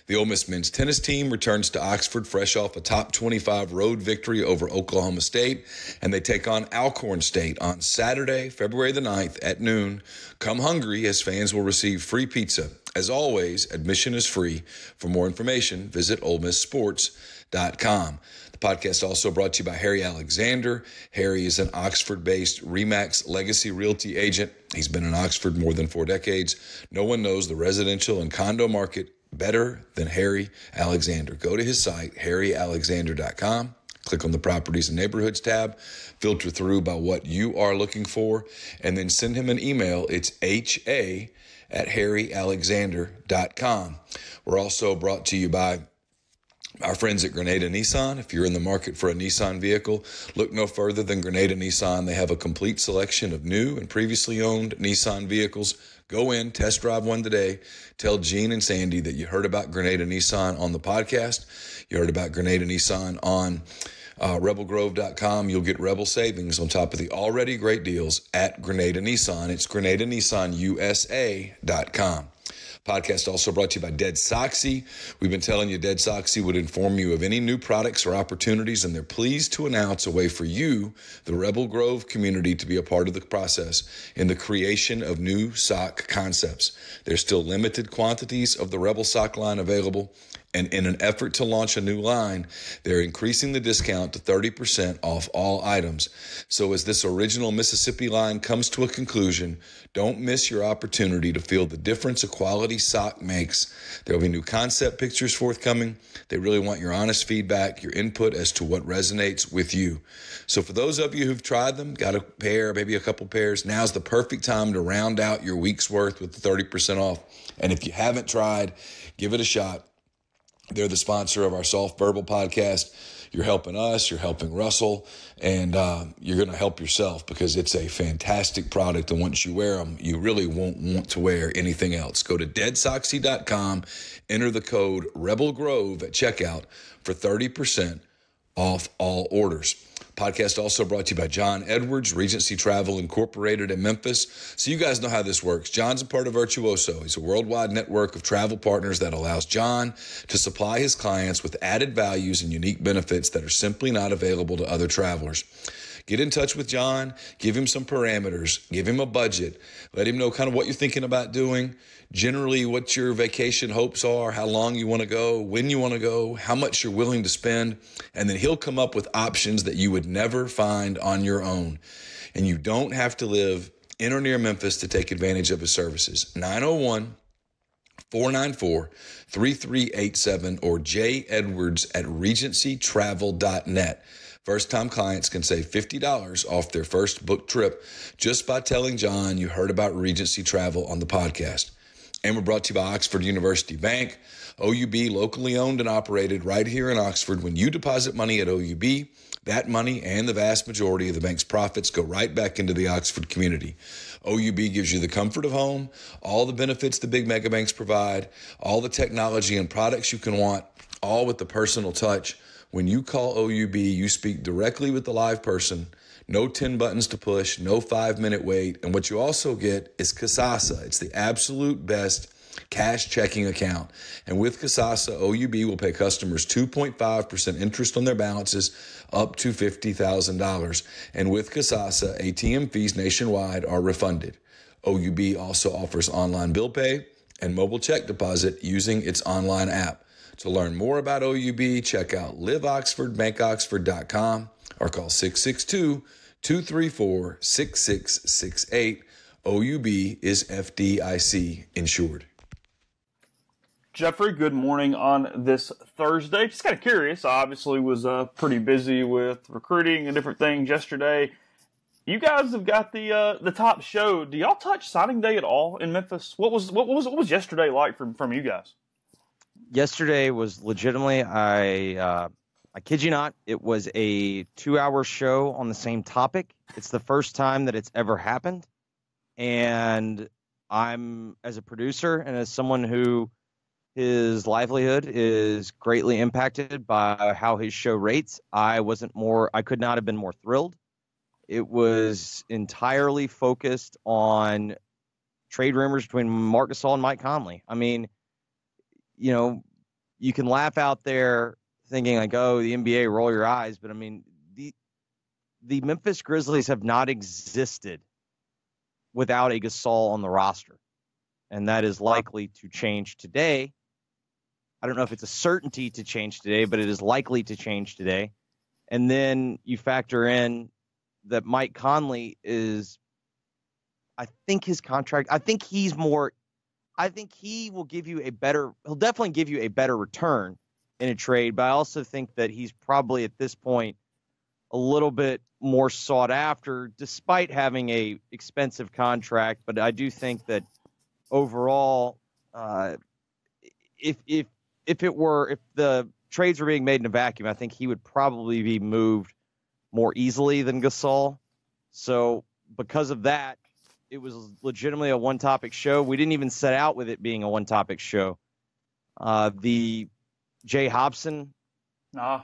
The Ole Miss men's tennis team returns to Oxford fresh off a top 25 road victory over Oklahoma State, and they take on Alcorn State on Saturday, February the 9th at noon. Come hungry, as fans will receive free pizza. As always, admission is free. For more information, visit OleMissSports.com. The podcast also brought to you by Harry Alexander. Harry is an Oxford-based RE/MAX Legacy Realty agent. He's been in Oxford more than 4 decades. No one knows the residential and condo market better than Harry Alexander. Go to his site, harryalexander.com. Click on the Properties and Neighborhoods tab. Filter through by what you are looking for, and then send him an email. It's ha@harryalexander.com. We're also brought to you by our friends at Grenada Nissan. If you're in the market for a Nissan vehicle, look no further than Grenada Nissan. They have a complete selection of new and previously owned Nissan vehicles. Go in, test drive one today. Tell Gene and Sandy that you heard about Grenada Nissan on the podcast. You heard about Grenada Nissan on rebelgrove.com. You'll get Rebel savings on top of the already great deals at Grenada Nissan. It's GrenadaNissanUSA.com. Podcast also brought to you by Dead Soxy. We've been telling you Dead Soxy would inform you of any new products or opportunities, and they're pleased to announce a way for you, the Rebel Grove community, to be a part of the process in the creation of new sock concepts. There's still limited quantities of the Rebel sock line available, and in an effort to launch a new line, they're increasing the discount to 30% off all items. So as this original Mississippi line comes to a conclusion, don't miss your opportunity to feel the difference a quality sock makes. There will be new concept pictures forthcoming. They really want your honest feedback, your input as to what resonates with you. So for those of you who've tried them, got a pair, maybe a couple pairs, now's the perfect time to round out your week's worth with the 30% off. And if you haven't tried, give it a shot. They're the sponsor of our Soft Verbal podcast. You're helping us, you're helping Russell, and you're going to help yourself because it's a fantastic product. And once you wear them, you really won't want to wear anything else. Go to deadsoxy.com, enter the code RebelGrove at checkout for 30% off all orders. Podcast also brought to you by John Edwards, Regency Travel Incorporated in Memphis. So you guys know how this works. John's a part of Virtuoso. He's a worldwide network of travel partners that allows John to supply his clients with added values and unique benefits that are simply not available to other travelers. Get in touch with John, give him some parameters, give him a budget, let him know kind of what you're thinking about doing, generally what your vacation hopes are, how long you want to go, when you want to go, how much you're willing to spend, and then he'll come up with options that you would never find on your own. And you don't have to live in or near Memphis to take advantage of his services. 901-494-3387 or jedwards@regencytravel.net. First-time clients can save $50 off their first book trip just by telling John you heard about Regency Travel on the podcast. And we're brought to you by Oxford University Bank, OUB, locally owned and operated right here in Oxford. When you deposit money at OUB, that money and the vast majority of the bank's profits go right back into the Oxford community. OUB gives you the comfort of home, all the benefits the big mega banks provide, all the technology and products you can want, all with the personal touch. When you call OUB, you speak directly with the live person. No 10 buttons to push, no 5-minute wait. And what you also get is Kasasa. It's the absolute best cash checking account. And with Kasasa, OUB will pay customers 2.5% interest on their balances up to $50,000. And with Kasasa, ATM fees nationwide are refunded. OUB also offers online bill pay and mobile check deposit using its online app. To learn more about OUB, check out liveoxfordbankoxford.com or call 662-234-6668. OUB is FDIC insured. Jeffrey, good morning on this Thursday. Just kind of curious. I obviously was pretty busy with recruiting and different things yesterday. You guys have got the top show. Do y'all touch signing day at all in Memphis? What was yesterday like from you guys? Yesterday was legitimately, I kid you not, it was a 2-hour show on the same topic. It's the first time that it's ever happened. And I'm, as a producer and as someone who his livelihood is greatly impacted by how his show rates, I could not have been more thrilled. It was entirely focused on trade rumors between Marc Gasol and Mike Conley. I mean, you know, you can laugh out there thinking like, oh, the NBA, roll your eyes. But I mean, the Memphis Grizzlies have not existed without a Gasol on the roster. And that is likely to change today. I don't know if it's a certainty to change today, but it is likely to change today. And then you factor in that Mike Conley is, I think his contract, I think he will give you he'll definitely give you a better return in a trade, but I also think that he's probably at this point a little bit more sought after despite having a expensive contract. But I do think that overall, if the trades were being made in a vacuum, I think he would probably be moved more easily than Gasol. So because of that, it was legitimately a one-topic show. We didn't even set out with it being a one-topic show. The Jay Hopson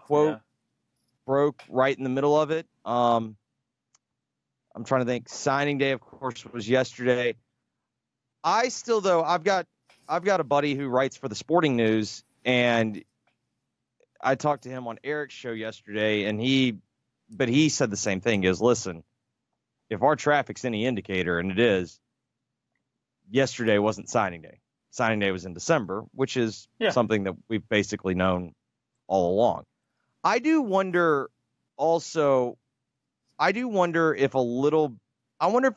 quote broke right in the middle of it. I'm trying to think. Signing day, of course, was yesterday. I've got a buddy who writes for the Sporting News, and I talked to him on Eric's show yesterday, and he said the same thing. He goes, listen, if our traffic's any indicator, and it is, yesterday wasn't signing day. Signing day was in December, which is something that we've basically known all along. I wonder if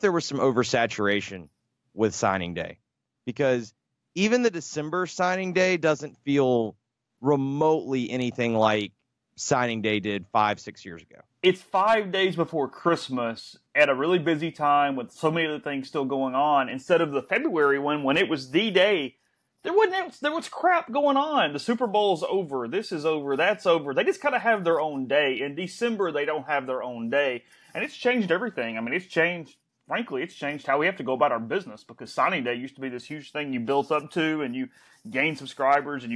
there was some oversaturation with signing day, because even the December signing day doesn't feel remotely anything like signing day did 5-6 years ago. It's 5 days before Christmas at a really busy time with so many other things still going on, instead of the February one when it was the day. There was crap going on. The Super Bowl's over. This is over. That's over. They just kind of have their own day. In December, they don't have their own day. And it's changed everything. I mean, it's changed how we have to go about our business, because signing day used to be this huge thing you built up to, and you gain subscribers, and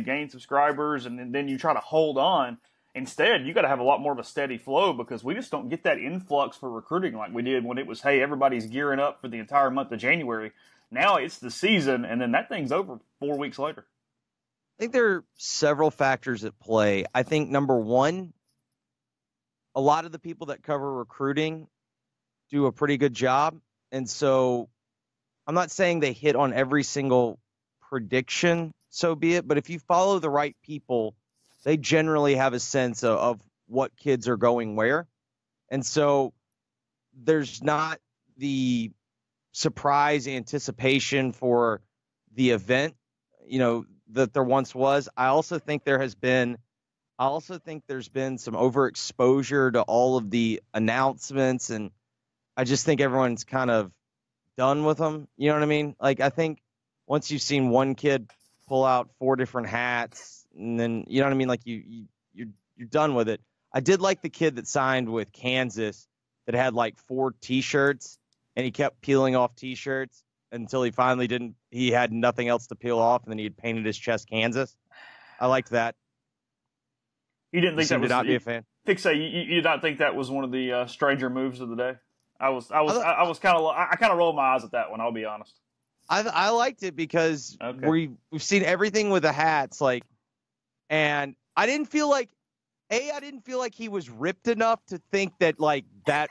then you try to hold on. Instead, you got to have a lot more of a steady flow, because we just don't get that influx for recruiting like we did when it was, hey, everybody's gearing up for the entire month of January. Now it's the season, and then that thing's over 4 weeks later. I think there are several factors at play. I think, number one, a lot of the people that cover recruiting do a pretty good job. And so I'm not saying they hit on every single prediction, so be it. But if you follow the right people, they generally have a sense of what kids are going where. And so there's not the surprise anticipation for the event, that there once was. I also think there has been I also think there's been some overexposure to all of the announcements, and I just think everyone's kind of done with them. You know what I mean? Like, I think once you've seen one kid pull out 4 different hats, and then, you know what I mean? Like, you're done with it. I did like the kid that signed with Kansas that had like 4 T-shirts, and he kept peeling off T-shirts until he finally didn't. He had nothing else to peel off, and then he had painted his chest Kansas. I liked that. You didn't think that was not be a fan? You did not think that was one of the stranger moves of the day? I kind of rolled my eyes at that one. I'll be honest. I liked it because we've seen everything with the hats, like, and I didn't feel like he was ripped enough to think that like that.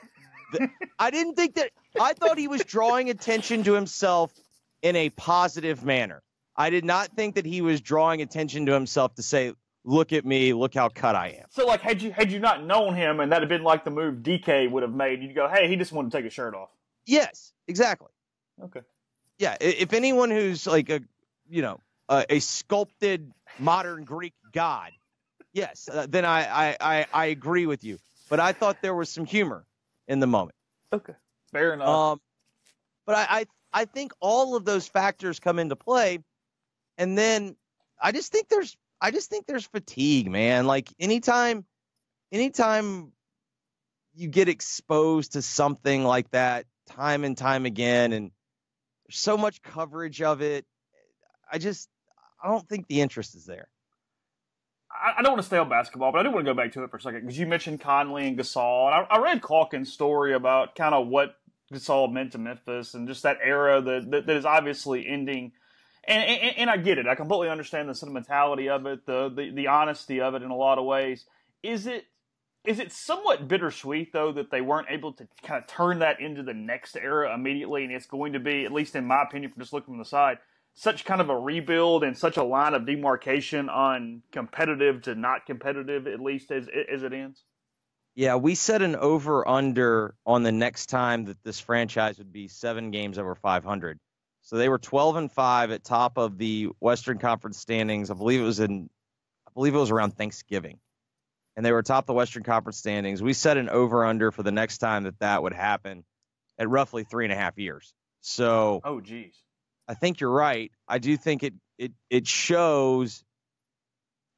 I didn't think that. I thought he was drawing attention to himself in a positive manner. I did not think that he was drawing attention to himself to say, "Look at me, look how cut I am." So, like, had you not known him, and that had been like the move DK would have made, you'd go, "Hey, he just wanted to take his shirt off." Yes, exactly. Okay. Yeah, if anyone who's like a sculpted modern Greek god, yes, then I agree with you. But I thought there was some humor in the moment. Okay, fair enough. But I think all of those factors come into play, and then I just think there's fatigue, man. Like anytime you get exposed to something like that time and time again, and there's so much coverage of it, I don't think the interest is there. I don't want to stay on basketball, but I do want to go back to it for a second because you mentioned Conley and Gasol, and I read Calkins' story about kind of what Gasol meant to Memphis and just that era that is obviously ending. And I get it. I completely understand the sentimentality of it, the honesty of it in a lot of ways. Is it somewhat bittersweet, though, that they weren't able to kind of turn that into the next era immediately, and it's going to be, at least in my opinion, from just looking from the side, such kind of a rebuild and such a line of demarcation on competitive to not competitive, at least as it ends? Yeah, we set an over-under on the next time that this franchise would be 7 games over 500. So they were 12-5 at top of the Western Conference standings. I believe it was around Thanksgiving, and they were atop the Western Conference standings. We set an over/under for the next time that would happen at roughly 3.5 years. So, oh geez, I think you're right. I do think it shows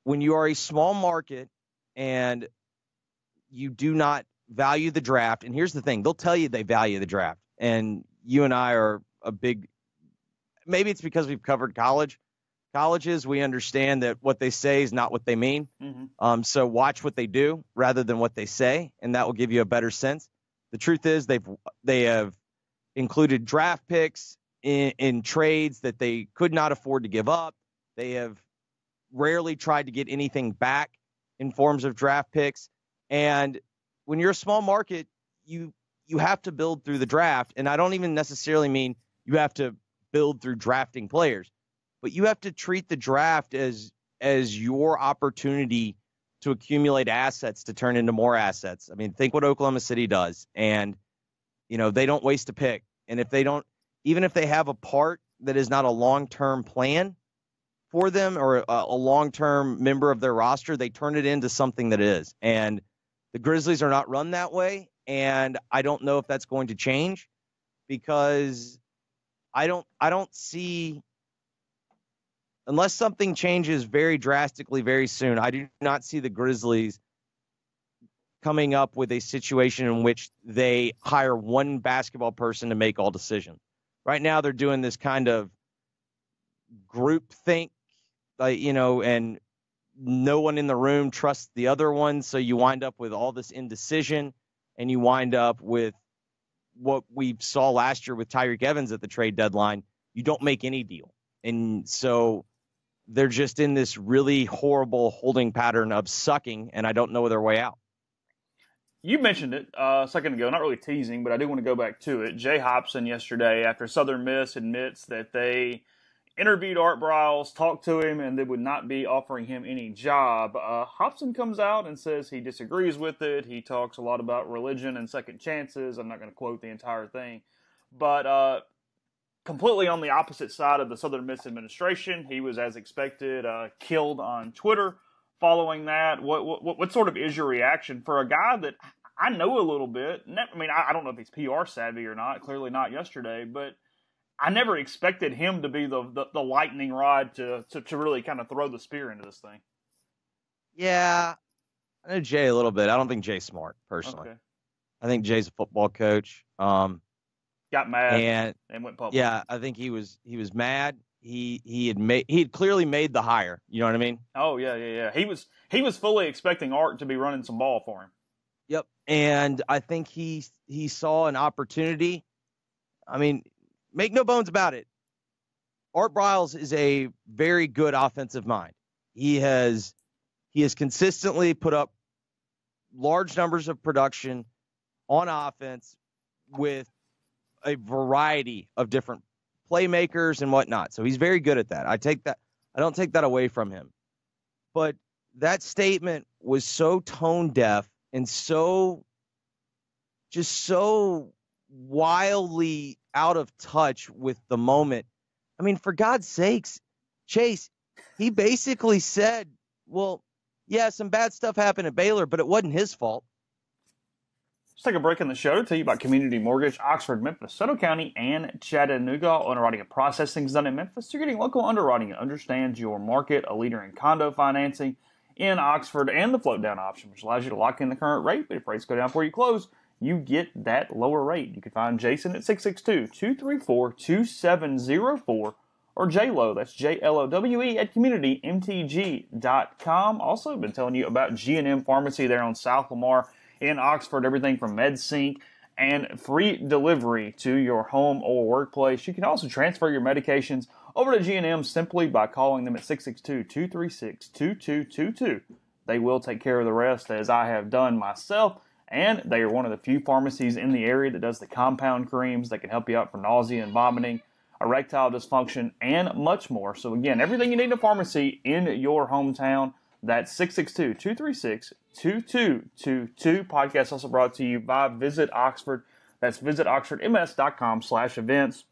when you are a small market and you do not value the draft. And here's the thing: they'll tell you they value the draft, and you and I are a big. Maybe it's because we've covered colleges. We understand that what they say is not what they mean. Mm-hmm. So watch what they do rather than what they say, and that will give you a better sense. The truth is they have included draft picks in trades that they could not afford to give up. They have rarely tried to get anything back in forms of draft picks. And when you're a small market, you have to build through the draft. And I don't even necessarily mean you have to build through drafting players, but you have to treat the draft as your opportunity to accumulate assets to turn into more assets. I mean, think what Oklahoma City does, and they don't waste a pick. And even if they have a part that is not a long-term plan for them or a long-term member of their roster, they turn it into something that is. And the Grizzlies are not run that way, and I don't know if that's going to change because I don't see, unless something changes very drastically very soon, I do not see the Grizzlies coming up with a situation in which they hire one basketball person to make all decisions. Right now they're doing this kind of group think, and no one in the room trusts the other one, so you wind up with all this indecision, and you wind up with what we saw last year with Tyreek Evans at the trade deadline. You don't make any deal. And so they're just in this really horrible holding pattern of sucking, and I don't know their way out. You mentioned it a second ago, not really teasing, but I do want to go back to it. Jay Hopson yesterday, after Southern Miss, admits that they interviewed Art Briles, talked to him, and they would not be offering him any job. Hopson comes out and says he disagrees with it. He talks a lot about religion and second chances. I'm not going to quote the entire thing. But completely on the opposite side of the Southern Miss administration, he was, as expected, killed on Twitter following that? What sort of is your reaction for a guy that I know a little bit? I mean, I don't know if he's PR savvy or not. Clearly not yesterday, but I never expected him to be the lightning rod to really kind of throw the spear into this thing. Yeah, I know Jay a little bit. I don't think Jay's smart, personally. Okay. I think Jay's a football coach. Got mad and went public. Yeah, I think he was mad. He had clearly made the hire. You know what I mean? Oh yeah. He was fully expecting Art to be running some ball for him. Yep, and I think he saw an opportunity. I mean, make no bones about it. Art Briles is a very good offensive mind. He has consistently put up large numbers of production on offense with a variety of different playmakers and whatnot. So he's very good at that. I don't take that away from him. But that statement was so tone deaf and so wildly out of touch with the moment. I mean, for God's sakes, Chase, he basically said, well, yeah, some bad stuff happened at Baylor, but it wasn't his fault. Let's take a break in the show to tell you about Community Mortgage, Oxford, Memphis, Soto County, and Chattanooga. Underwriting and processing is done in Memphis. You're getting local underwriting that understands your market, a leader in condo financing in Oxford, and the float down option, which allows you to lock in the current rate. But if rates go down before you close, you get that lower rate. You can find Jason at 662-234-2704 or JLowe, that's JLOWE, at communitymtg.com. Also been telling you about G&M Pharmacy there on South Lamar in Oxford, everything from MedSync and free delivery to your home or workplace. You can also transfer your medications over to G&M simply by calling them at 662-236-2222. They will take care of the rest, as I have done myself, and they are one of the few pharmacies in the area that does the compound creams that can help you out for nausea and vomiting, erectile dysfunction, and much more. So again, everything you need in a pharmacy in your hometown. That's 662-236-2222. Podcast also brought to you by Visit Oxford. That's visitoxfordms.com/events.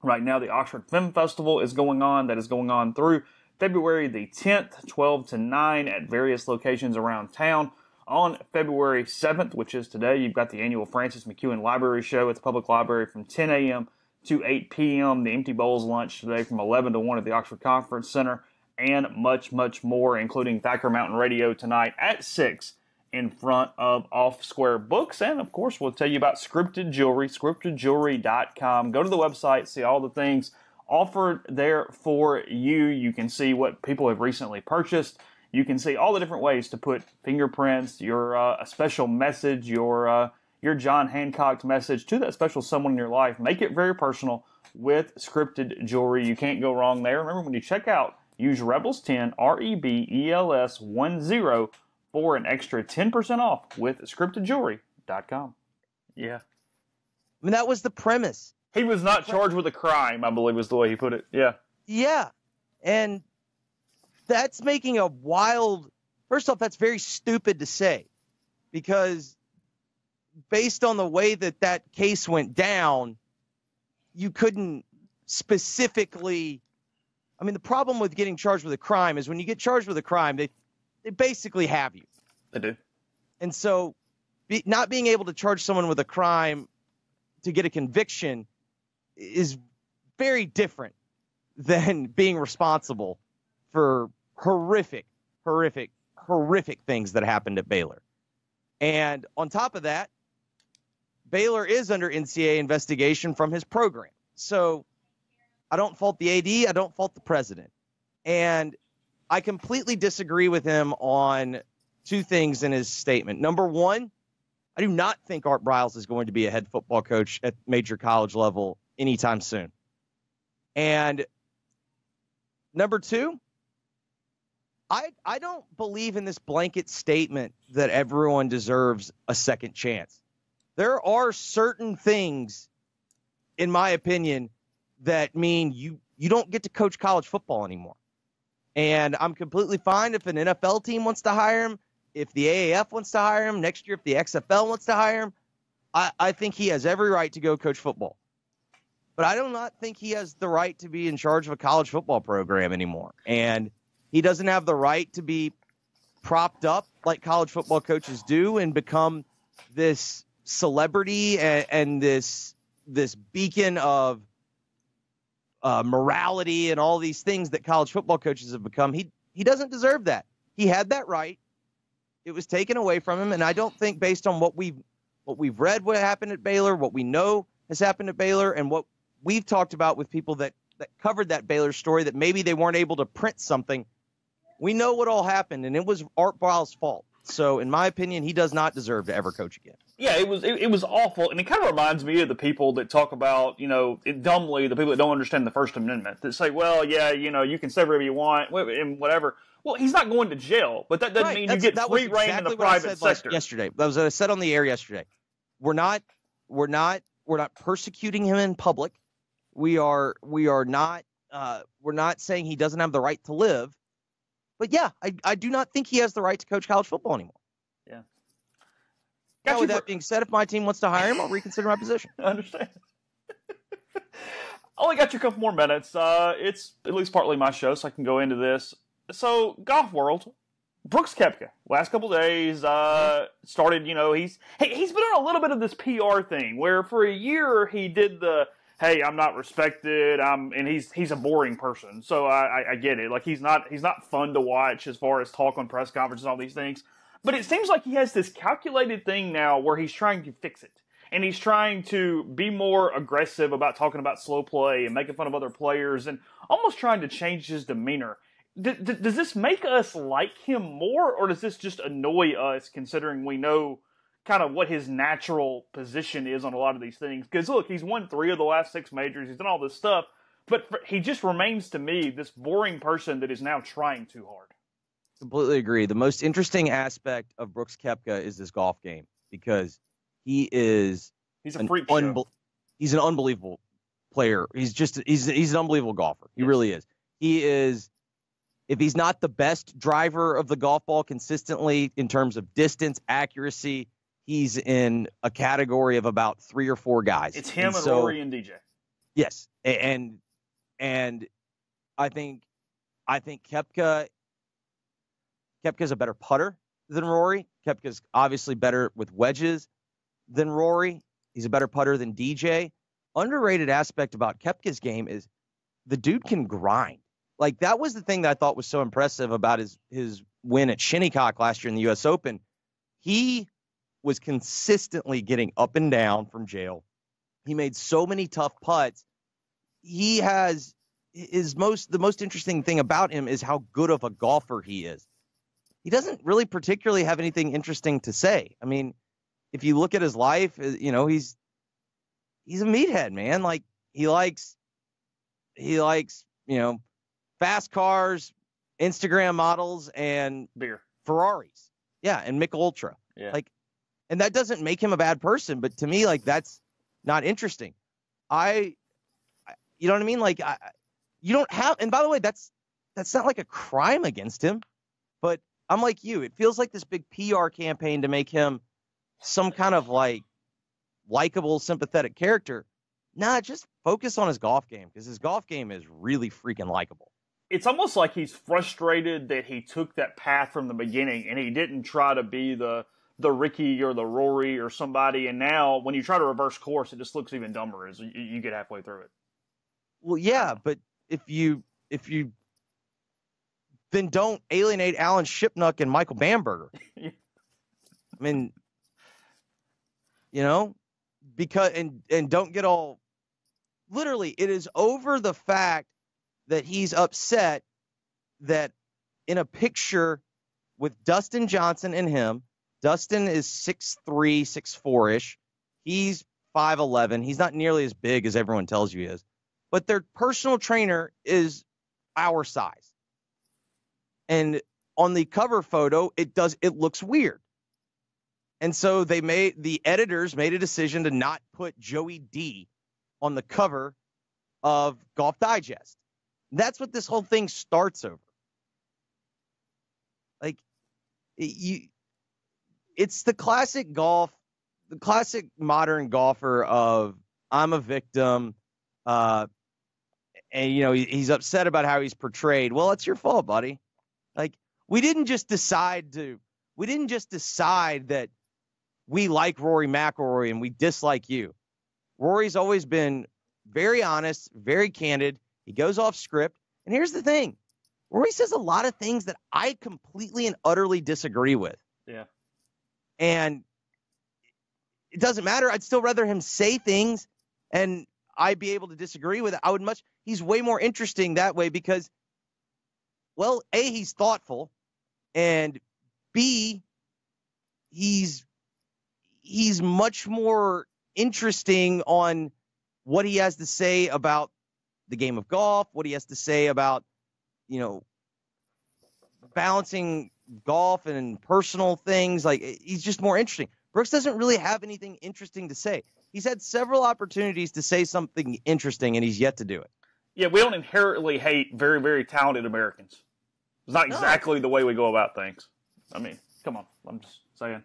Right now, the Oxford Film Festival is going on. That is going on through February the 10th, 12 to 9 at various locations around town. On February 7th, which is today, you've got the annual Francis McEwen Library Show at the Public Library from 10 a.m. to 8 p.m. The Empty Bowls lunch today from 11 to 1 at the Oxford Conference Center. And much, much more, including Thacker Mountain Radio tonight at 6 in front of Off Square Books. And, of course, we'll tell you about Scripted Jewelry, scriptedjewelry.com. Go to the website, see all the things offered there for you. You can see what people have recently purchased. You can see all the different ways to put fingerprints, your a special message, your John Hancock message to that special someone in your life. Make it very personal with Scripted Jewelry. You can't go wrong there. Remember, when you check out, use Rebels10, REBELS10 for an extra 10% off with scriptedjewelry.com. Yeah. I mean, that was the premise. He was not charged with a crime, I believe was the way he put it. Yeah. Yeah. And that's making a wild... First off, that's very stupid to say. Because based on the way that case went down, you couldn't specifically... I mean, the problem with getting charged with a crime is when you get charged with a crime, they basically have you. They do. And so not being able to charge someone with a crime to get a conviction is very different than being responsible for horrific things that happened at Baylor. And on top of that, Baylor is under NCAA investigation from his program. So I don't fault the AD. I don't fault the president. And I completely disagree with him on two things in his statement. Number one, I do not think Art Briles is going to be a head football coach at major college level anytime soon. And number two, I don't believe in this blanket statement that everyone deserves a second chance. There are certain things, in my opinion, that mean you don't get to coach college football anymore. And I'm completely fine if an NFL team wants to hire him, if the AAF wants to hire him, next year if the XFL wants to hire him. I think he has every right to go coach football. But I do not think he has the right to be in charge of a college football program anymore. And he doesn't have the right to be propped up like college football coaches do and become this celebrity and this beacon of morality and all these things that college football coaches have become. He doesn't deserve that. He had that right. It was taken away from him, and I don't think based on what we've read what happened at Baylor, what we know has happened at Baylor, and what we've talked about with people that covered that Baylor story, that maybe they weren't able to print something. We know what all happened, and it was Art Briles' fault. So, in my opinion, he does not deserve to ever coach again. Yeah, it was awful, and it kind of reminds me of the people that talk about, dumbly, the people that don't understand the First Amendment, that say, well, yeah, you can say whatever you want, and whatever. Well, he's not going to jail, but that doesn't mean you get free reign in the private sector. Yesterday, that was what I said on the air yesterday. We're not persecuting him in public. We're not saying he doesn't have the right to live. But yeah, I do not think he has the right to coach college football anymore. Yeah. Now, with that being said, if my team wants to hire him, I'll reconsider my position. I understand. I only got you a couple more minutes. It's at least partly my show, so I can go into this. So, golf world, Brooks Koepka, last couple days, started, he's been on a little bit of this PR thing, where for a year he did the, hey, I'm not respected, and he's a boring person, so I get it. Like, he's not fun to watch as far as talk on press conferences and all these things. But it seems like he has this calculated thing now where he's trying to fix it. And he's trying to be more aggressive about talking about slow play and making fun of other players and almost trying to change his demeanor. Does this make us like him more, or does this just annoy us, considering we know kind of what his natural position is on a lot of these things? Because, look, he's won 3 of the last 6 majors. He's done all this stuff. But he just remains, to me, this boring person that is now trying too hard. Completely agree. The most interesting aspect of Brooks Koepka is this golf game, because he's a freak show. He's an unbelievable player. He's an unbelievable golfer. He really is. He is. If he's not the best driver of the golf ball consistently in terms of distance, accuracy, he's in a category of about 3 or 4 guys. It's him and Rory and DJ. Yes, and I think Koepka's a better putter than Rory. Koepka's obviously better with wedges than Rory. He's a better putter than DJ. Underrated aspect about Koepka's game is the dude can grind. Like, that was the thing that I thought was so impressive about his win at Shinnecock last year in the U.S. Open. He was consistently getting up and down from jail. He made so many tough putts. He has the most interesting thing about him is how good of a golfer he is. He doesn't really particularly have anything interesting to say. I mean, if you look at his life, he's a meathead, man. Like, he likes fast cars, Instagram models, and beer, Ferraris. Yeah, and Michelob Ultra. Yeah. Like, and that doesn't make him a bad person, but to me, like, that's not interesting. You know what I mean? Like, you don't have, and by the way, that's not like a crime against him, but I'm like you. It feels like this big PR campaign to make him some kind of like likable, sympathetic character. Nah, just focus on his golf game, because his golf game is really freaking likable. It's almost like he's frustrated that he took that path from the beginning and he didn't try to be the Ricky or the Rory or somebody. And now when you try to reverse course, it just looks even dumber as you get halfway through it. Well, yeah, but if you then don't alienate Alan Shipnuck and Michael Bamberger. I mean, because and don't get all literally. It is over the fact that he's upset that in a picture with Dustin Johnson and him, Dustin is 6'3", 6'4"-ish. He's 5'11". He's not nearly as big as everyone tells you he is. But their personal trainer is our size. And on the cover photo, it looks weird. And so the editors made a decision to not put Joey D on the cover of Golf Digest. That's what this whole thing starts over. Like, it's the classic modern golfer of, I'm a victim, and he's upset about how he's portrayed. Well, it's your fault, buddy. Like, we didn't just decide that we like Rory McIlroy and we dislike you. Rory's always been very honest, very candid. He goes off script. And here's the thing. Rory says a lot of things that I completely and utterly disagree with. Yeah. And it doesn't matter. I'd still rather him say things and I'd be able to disagree with it. He's way more interesting that way because, well, A, he's thoughtful, and B, he's much more interesting on what he has to say about the game of golf, what he has to say about, balancing golf and personal things. Like, he's just more interesting. Brooks doesn't really have anything interesting to say. He's had several opportunities to say something interesting, and he's yet to do it. Yeah, we don't inherently hate very, very talented Americans. It's not exactly the way we go about things. I mean, come on. I'm just saying.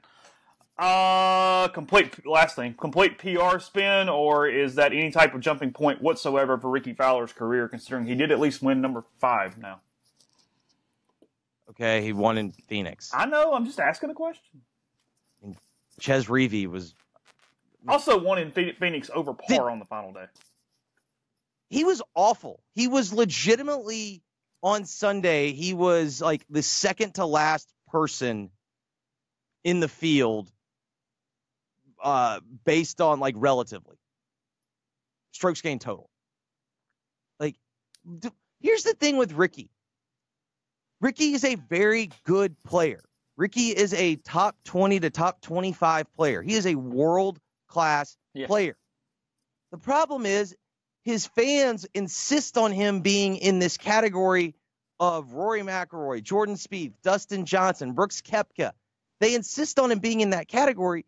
Complete PR spin, or is that any type of jumping point whatsoever for Ricky Fowler's career, considering he did at least win number 5 now? Okay, he won in Phoenix. I know, I'm just asking a question. And Ches Reavie was... Also won in Phoenix over par on the final day. He was awful. He was legitimately, on Sunday, he was like the second to last person in the field based on, like, relatively. Strokes gained total. Like, here's the thing with Ricky. Ricky is a very good player. Ricky is a top 20 to top 25 player. He is a world-class player. The problem is his fans insist on him being in this category of Rory McIlroy, Jordan Spieth, Dustin Johnson, Brooks Koepka. They insist on him being in that category,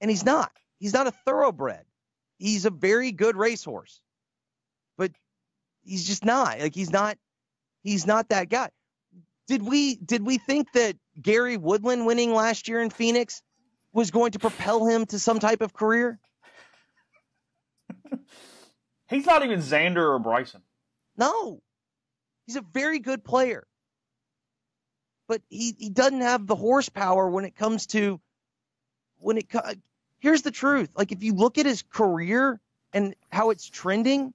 and he's not. He's not a thoroughbred. He's a very good racehorse, but he's just not. Like, he's not that guy. Did we think that Gary Woodland winning last year in Phoenix was going to propel him to some type of career? He's not even Xander or Bryson. No. He's a very good player. But he doesn't have the horsepower when it comes to here's the truth. Like, if you look at his career and how it's trending,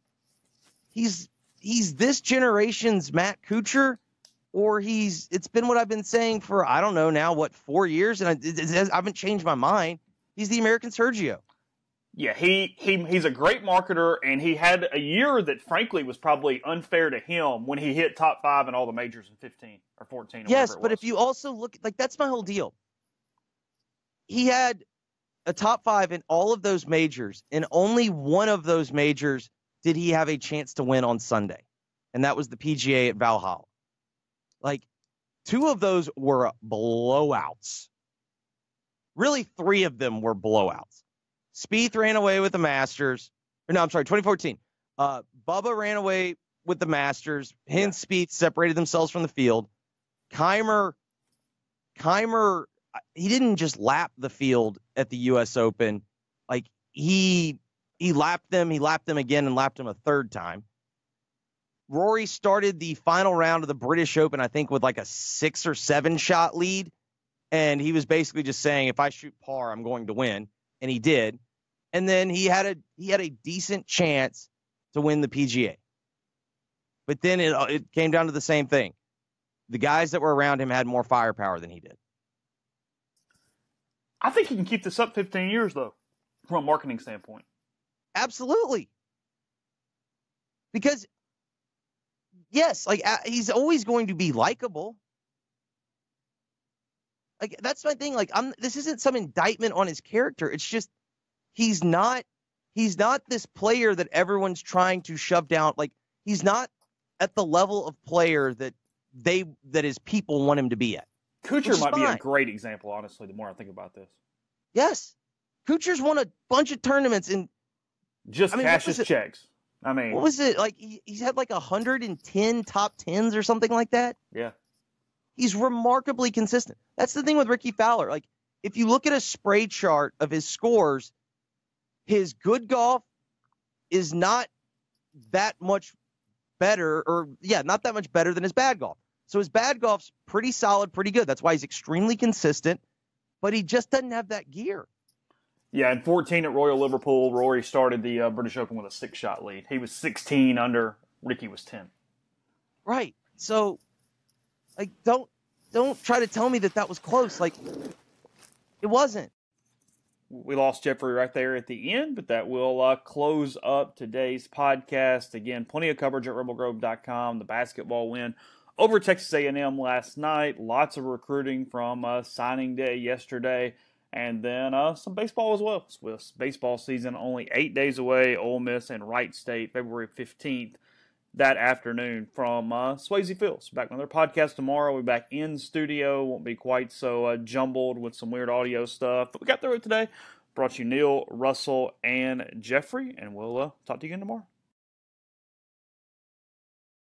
he's this generation's Matt Kuchar, or it's been what I've been saying for, I don't know now, 4 years, and I haven't changed my mind. He's the American Sergio. Yeah, he's a great marketer, and he had a year that, frankly, was probably unfair to him when he hit top 5 in all the majors in 15 or 14. Or yes, but if you also look, like, that's my whole deal. He had a top 5 in all of those majors, and only one of those majors did he have a chance to win on Sunday, and that was the PGA at Valhalla. Like, 2 of those were blowouts. Really, 3 of them were blowouts. Spieth ran away with the Masters. Or no, I'm sorry, 2014. Bubba ran away with the Masters. He and Spieth separated themselves from the field. Keimer, he didn't just lap the field at the U.S. Open. Like, he lapped them. He lapped them again and lapped them a third time. Rory started the final round of the British Open, I think, with like a 6 or 7 shot lead. And he was basically just saying, if I shoot par, I'm going to win. And he did. And then he had a decent chance to win the PGA. But then it came down to the same thing. The guys that were around him had more firepower than he did. I think he can keep this up 15 years, though, from a marketing standpoint. Absolutely. Because, yes, like, he's always going to be likable. Like, that's my thing. Like, this isn't some indictment on his character. It's just he's not this player that everyone's trying to shove down. Like, he's not at the level of player that his people want him to be at. Kuchar might be a great example, honestly, the more I think about this. Yes. Kuchar's won a bunch of tournaments and just cashes checks. I mean, what was it? Like, he's had like 110 top 10s or something like that. Yeah. He's remarkably consistent. That's the thing with Ricky Fowler. Like, if you look at a spray chart of his scores, his good golf is not that much better, not that much better than his bad golf. So his bad golf's pretty solid, pretty good. That's why he's extremely consistent, but he just doesn't have that gear. Yeah, in 14 at Royal Liverpool, Rory started the British Open with a 6-shot lead. He was 16 under. Ricky was 10. Right. So, like, don't try to tell me that was close. Like, it wasn't. We lost Jeffrey right there at the end, but that will close up today's podcast. Again, plenty of coverage at rebelgrove.com. The basketball win over Texas A&M last night. Lots of recruiting from signing day yesterday. And then some baseball as well. With baseball season only 8 days away, Ole Miss and Wright State, February 15th, that afternoon from Swayze Fields. Back on their podcast tomorrow. We'll be back in studio. Won't be quite so jumbled with some weird audio stuff. But we got through it today. Brought you Neal, Russell, and Jeffrey. And we'll talk to you again tomorrow.